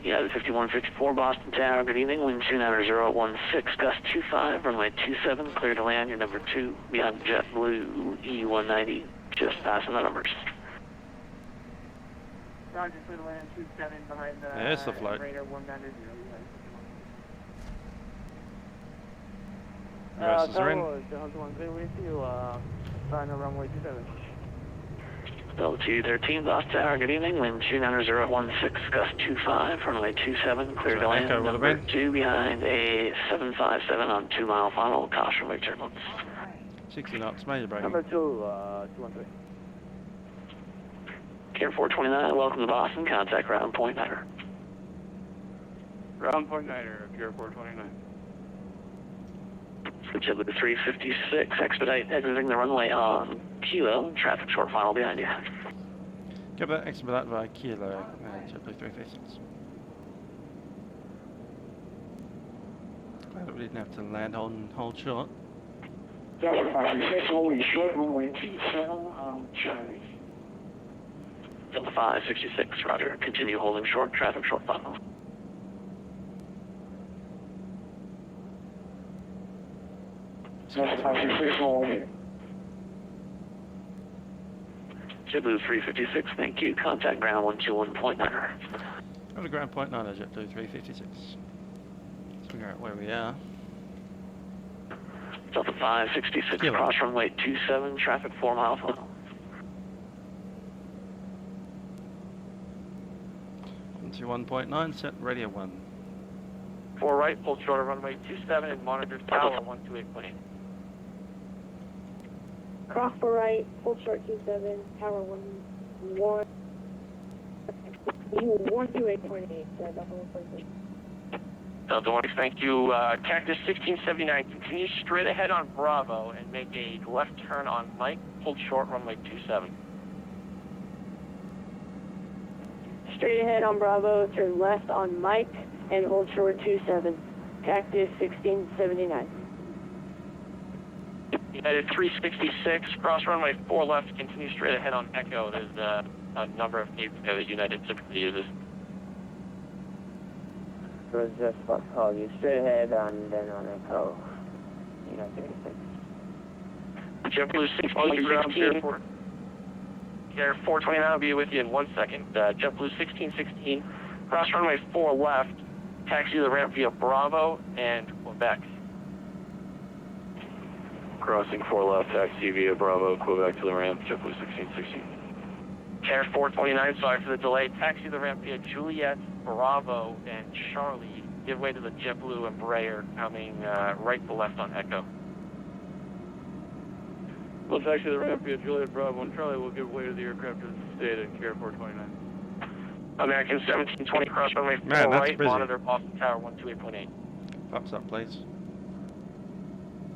Yeah, the 5154 Boston Tower, good evening, wind 290 gust 25, runway 27, clear to land, your number 2, beyond Jet Blue E190, just passing the numbers. Roger, clear to land 27 behind the There's the flight. radar 190. Reverses are in. Clear with you, final runway 27. Delta 213 Boston Tower, good evening, wind 290 gust 25, runway 27, clear to land, number 2 behind a 757 on 2 mile final, caution wake turbulence. 60 knots, major braking. Number 2, 213. Care 429, welcome to Boston, contact ground point 9. Ground point 9, Pier 429. JetBlue 356, expedite exiting the runway on Kilo, traffic short final behind you. Get that expedite via Kilo, JetBlue 356. Glad that we didn't have to land on hold short. Delta 566, holding short, runway 27, Charlie. Delta 566, roger, continue holding short, traffic short final. Delta 566, holding. JetBlue 356, thank you. Contact ground 121.9. Over ground point 9 JetBlue 356. Let's figure out where we are. Delta 566, Kilo. cross runway 27, traffic 4 mile final. 121.9, set radio 1. 4 right, pull short of runway 27 and monitor tower 128.8. Cross for right, hold short 27, tower 128.8, Delta 1, thank you. Cactus 1679, continue straight ahead on Bravo and make a left turn on Mike, hold short runway 27. straight ahead on Bravo, turn left on Mike, and hold short 27. Cactus 1679. United 366, cross runway 4 left, continue straight ahead on Echo. There's a number of names that United typically uses. Was just what called you straight ahead and then on Echo. United 36. JetBlue 1616. Air 429 will be with you in 1 second. JetBlue 1616, cross runway 4 left, taxi the ramp via Bravo and Quebec. Crossing 4 left, taxi via Bravo, Quebec to the ramp, JetBlue 1616. Air 429, sorry for the delay. Taxi the ramp via Juliet, Bravo, and Charlie. Give way to the JetBlue Embraer coming right to left on Echo. We'll taxi the ramp via Juliet, Bravo, and Charlie will give way to the aircraft as stated, Air 429. American 1720, cross runway 4 right, monitor Boston Tower 128.8. Thumbs up, please.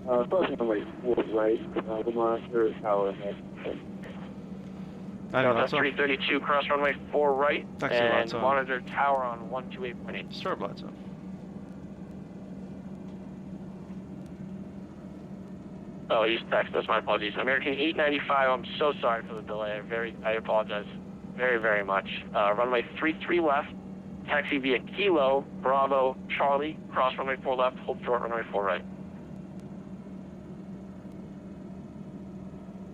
Crossing runway 4 right, the monitor tower ahead. Delta 332, cross runway 4 right, Taxi and lights on. monitor tower on 128.8. Strobe lights on. Oh, East Tex, that's my apologies. American 895, I'm so sorry for the delay. I apologize very, very much. Runway 33 left, taxi via Kilo, Bravo, Charlie, cross runway 4 left, hold short runway 4 right.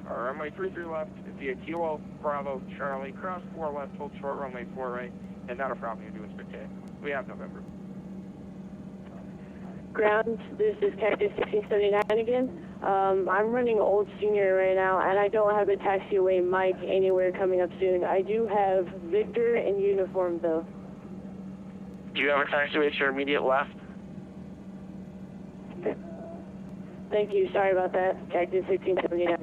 Runway 33 left via Kilo, Bravo, Charlie, cross 4 left, hold short runway 4 right, and not a problem, you're doing spectacular. We have November. Ground, this is Cactus 1679 again. I'm running Old Senior right now, and I don't have a taxiway Mike anywhere coming up soon. I do have Victor in uniform, though. Do you have a taxiway at your immediate left? Thank you. Sorry about that. Cactus 1679.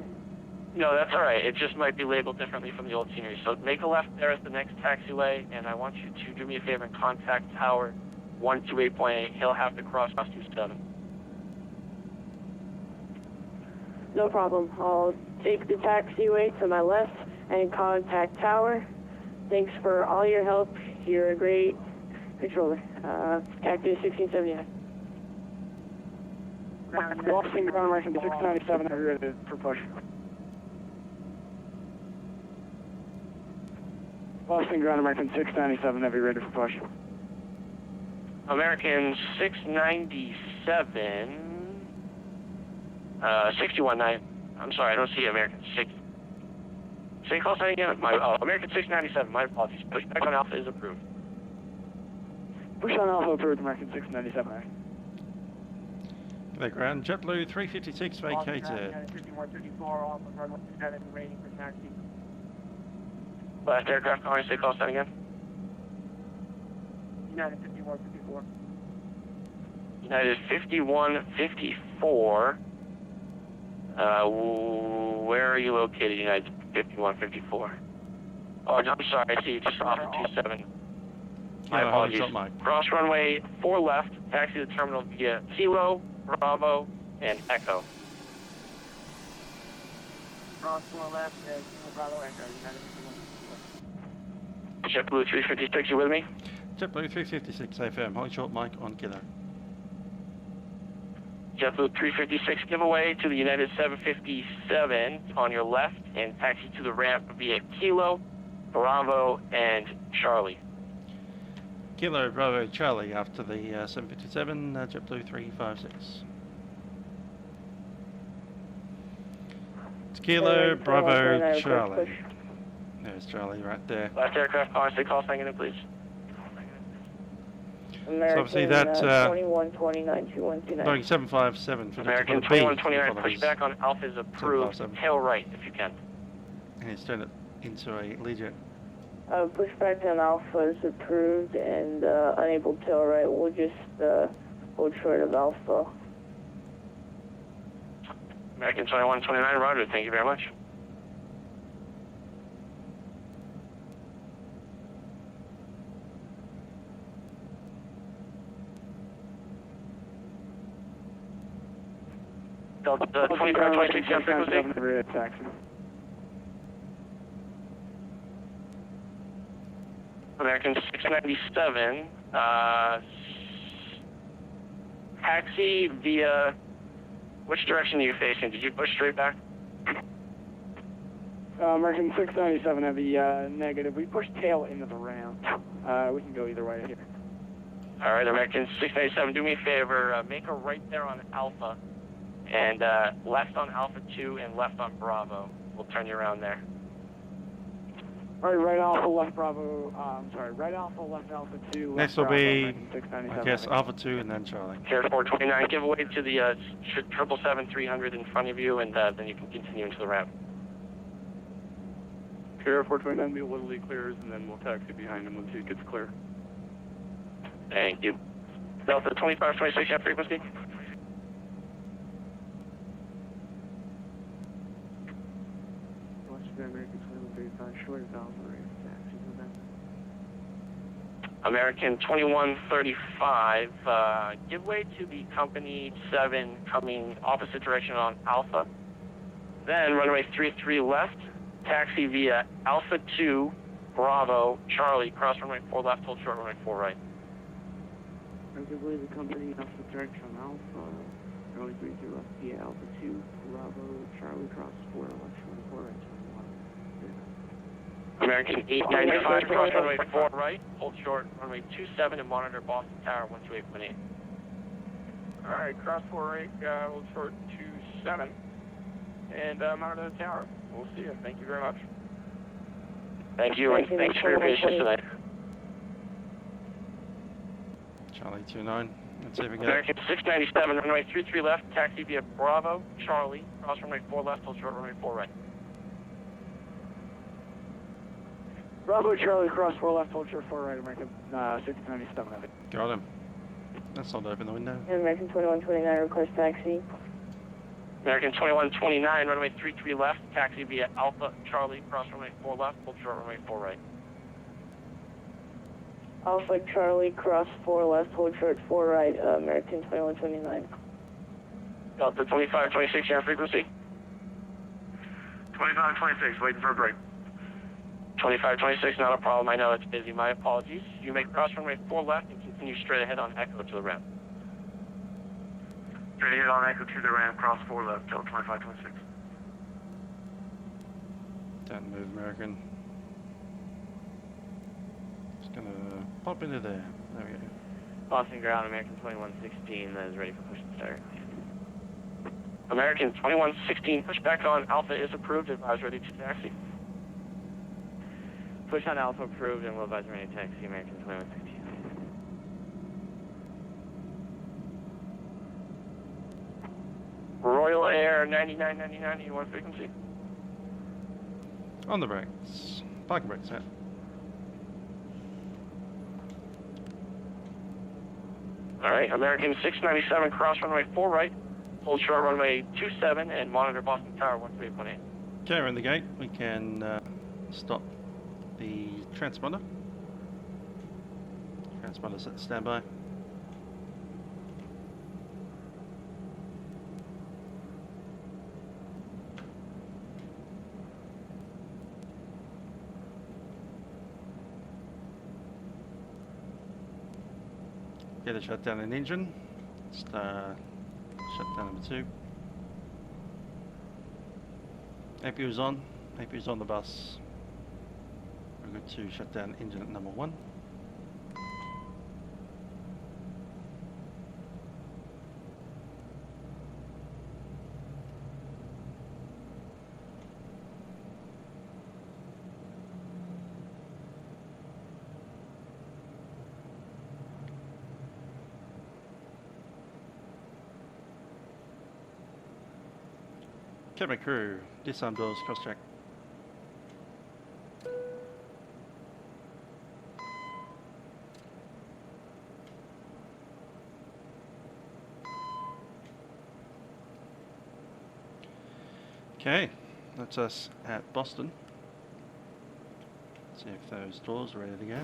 No, that's all right. It just might be labeled differently from the Old Scenery. So make a left there at the next taxiway, and I want you to do me a favor and contact Tower 128.8. He'll have to cross 27. No problem. I'll take the taxiway to my left and contact Tower. Thanks for all your help. You're a great controller. Cactus 1679. Boston ground American 697, are you ready for push? Boston ground American 697, have you ready for push? American 697, 619. I'm sorry, I don't see American 6. Say call sign again. American 697, my apologies. Push back on Alpha is approved. Push on Alpha approved, American 697. Okay, ground. JetBlue 356 vacated. 5134, off of runway 7, waiting for taxi. Last aircraft calling, say call sign again. United 5154. United 5154. Where are you located, United 5154? Oh, I'm sorry, I see you just off of 27. My apologies. Cross runway 4 left, taxi the terminal via Kilo, Bravo, and Echo. Cross 4 left, Bravo, Echo, United 5154. JetBlue 356, you with me? JetBlue 356 AFM, hold short mic on Kilo. JetBlue 356, give away to the United 757 on your left and taxi to the ramp via Kilo, Bravo, and Charlie. Kilo, Bravo, Charlie after the 757, JetBlue 356. It's Kilo, Bravo, Charlie. There's Charlie right there. Last aircraft calling, say call sign in, please. American, so obviously that 2129 2129. Boeing 757 for American 2129, push back on Alpha is approved. Tail right if you can. And it's turned it into a Legion. Pushback on Alpha is approved and unable to tail right. We'll just hold short of Alpha. American 2129, roger. Thank you very much. Delta 2526 frequency. Taxi. American 697, taxi via, which direction are you facing? Did you push straight back? American 697 Heavy, negative. We pushed tail into the ramp. We can go either way here. All right, American 697, do me a favor, make a right there on Alpha, and left on Alpha 2 and left on Bravo. We'll turn you around there. All right, right Alpha, left Bravo, right Alpha, left Alpha 2, left Next will Bravo, be, American 697 I guess, Heavy. Alpha 2 and then Charlie. Sierra 429, give away to the 777-300 in front of you, and then you can continue into the ramp. Sierra 429 be literally clears, and then we'll taxi behind him once he gets clear. Thank you. Delta 2526, have frequency. American 2135, short of Alpha, taxi, American 2135, give way to the company 7 coming opposite direction on Alpha. Then runway 33 left, taxi via Alpha 2, Bravo, Charlie, cross runway 4 left, hold short runway 4 right. Give way to the company Alpha direction on Alpha, runway 33 left via Alpha 2, Bravo, Charlie, cross 4 left, runway 4 right. American 895, cross runway 4 right, hold short runway 27 and monitor Boston Tower 128.8. All right, cross 4 right, hold short 27, and monitor the tower. We'll see you. Thank you very much. Thank you, and thanks for your patience tonight. Charlie 29. Let's see if we get American 697, runway 33 left, taxi via Bravo, Charlie, cross runway 4 left, hold short runway 4 right. Bravo, Charlie, cross 4 left, hold short 4 right, American 697 Heavy. Got him. That's not open the window. American 2129, request taxi. American 2129, runway 33 left, taxi via Alpha, Charlie, cross runway 4 left, hold short runway 4 right. Alpha, Charlie, cross 4 left, hold short 4 right, American 2129. Delta 2526, your frequency. 2526, waiting for a break. 2526, not a problem. I know it's busy. My apologies. You make cross runway 4 left and continue straight ahead on Echo to the ramp. Straight ahead on Echo to the ramp, cross 4 left, till 2526. Don't move, American. Just gonna pop into there. There we go. Boston ground, American 2116, that is ready for push and start. American 2116, push back on Alpha is approved. Advise ready to taxi. Push on Alpha approved and will advise ready to taxi, American 2116. Royal Air 9999, you want frequency? On the brakes. Parking brakes set. Alright, American 697, cross runway 4 right, hold short runway 27 and monitor Boston Tower 138.8. Okay, we're in the gate. We can stop the transponder. Transponder's at standby. Get a shut down an engine. Shut down number 2. APU's on. APU's on the bus. We're good to shut down engine at number 1. Cabin crew, disarm doors, cross check. Okay, that's us at Boston. See if those doors are ready to go.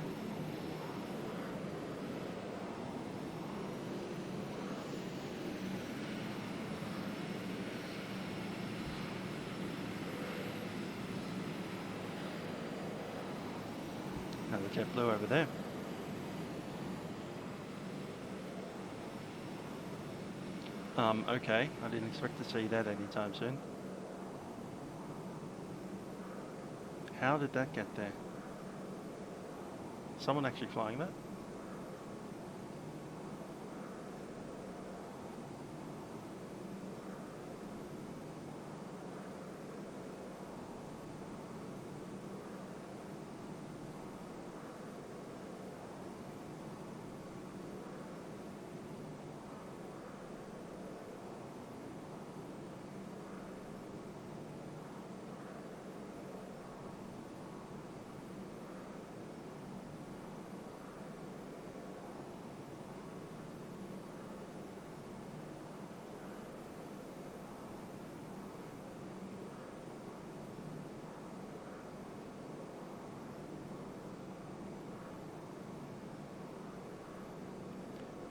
the JetBlue over there. Okay, I didn't expect to see that anytime soon. How did that get there? Someone actually flying that?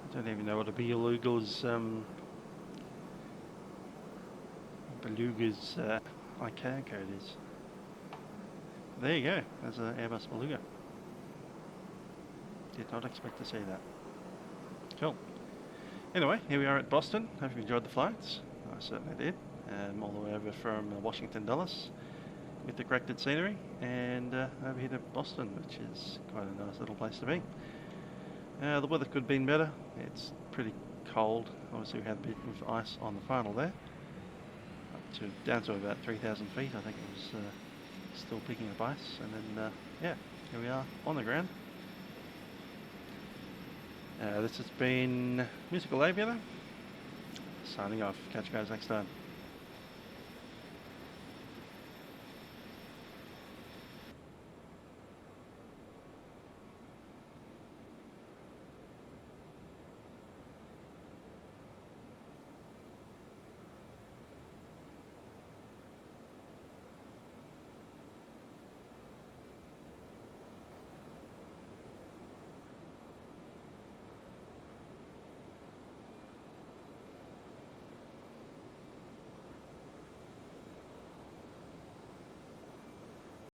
I don't even know what a beluga's ICAO code is. There you go, there's an Airbus Beluga. Did not expect to see that. Cool. Anyway, here we are at Boston. Hope you enjoyed the flights. I certainly did. All the way over from Washington Dulles with the corrected scenery, and over here to Boston, which is quite a nice little place to be. The weather could have been better. It's pretty cold. Obviously we had a bit of ice on the final there. Down to about 3,000 feet, I think it was still picking up ice. And then, yeah, here we are on the ground. This has been Musical Aviator, signing off. Catch you guys next time.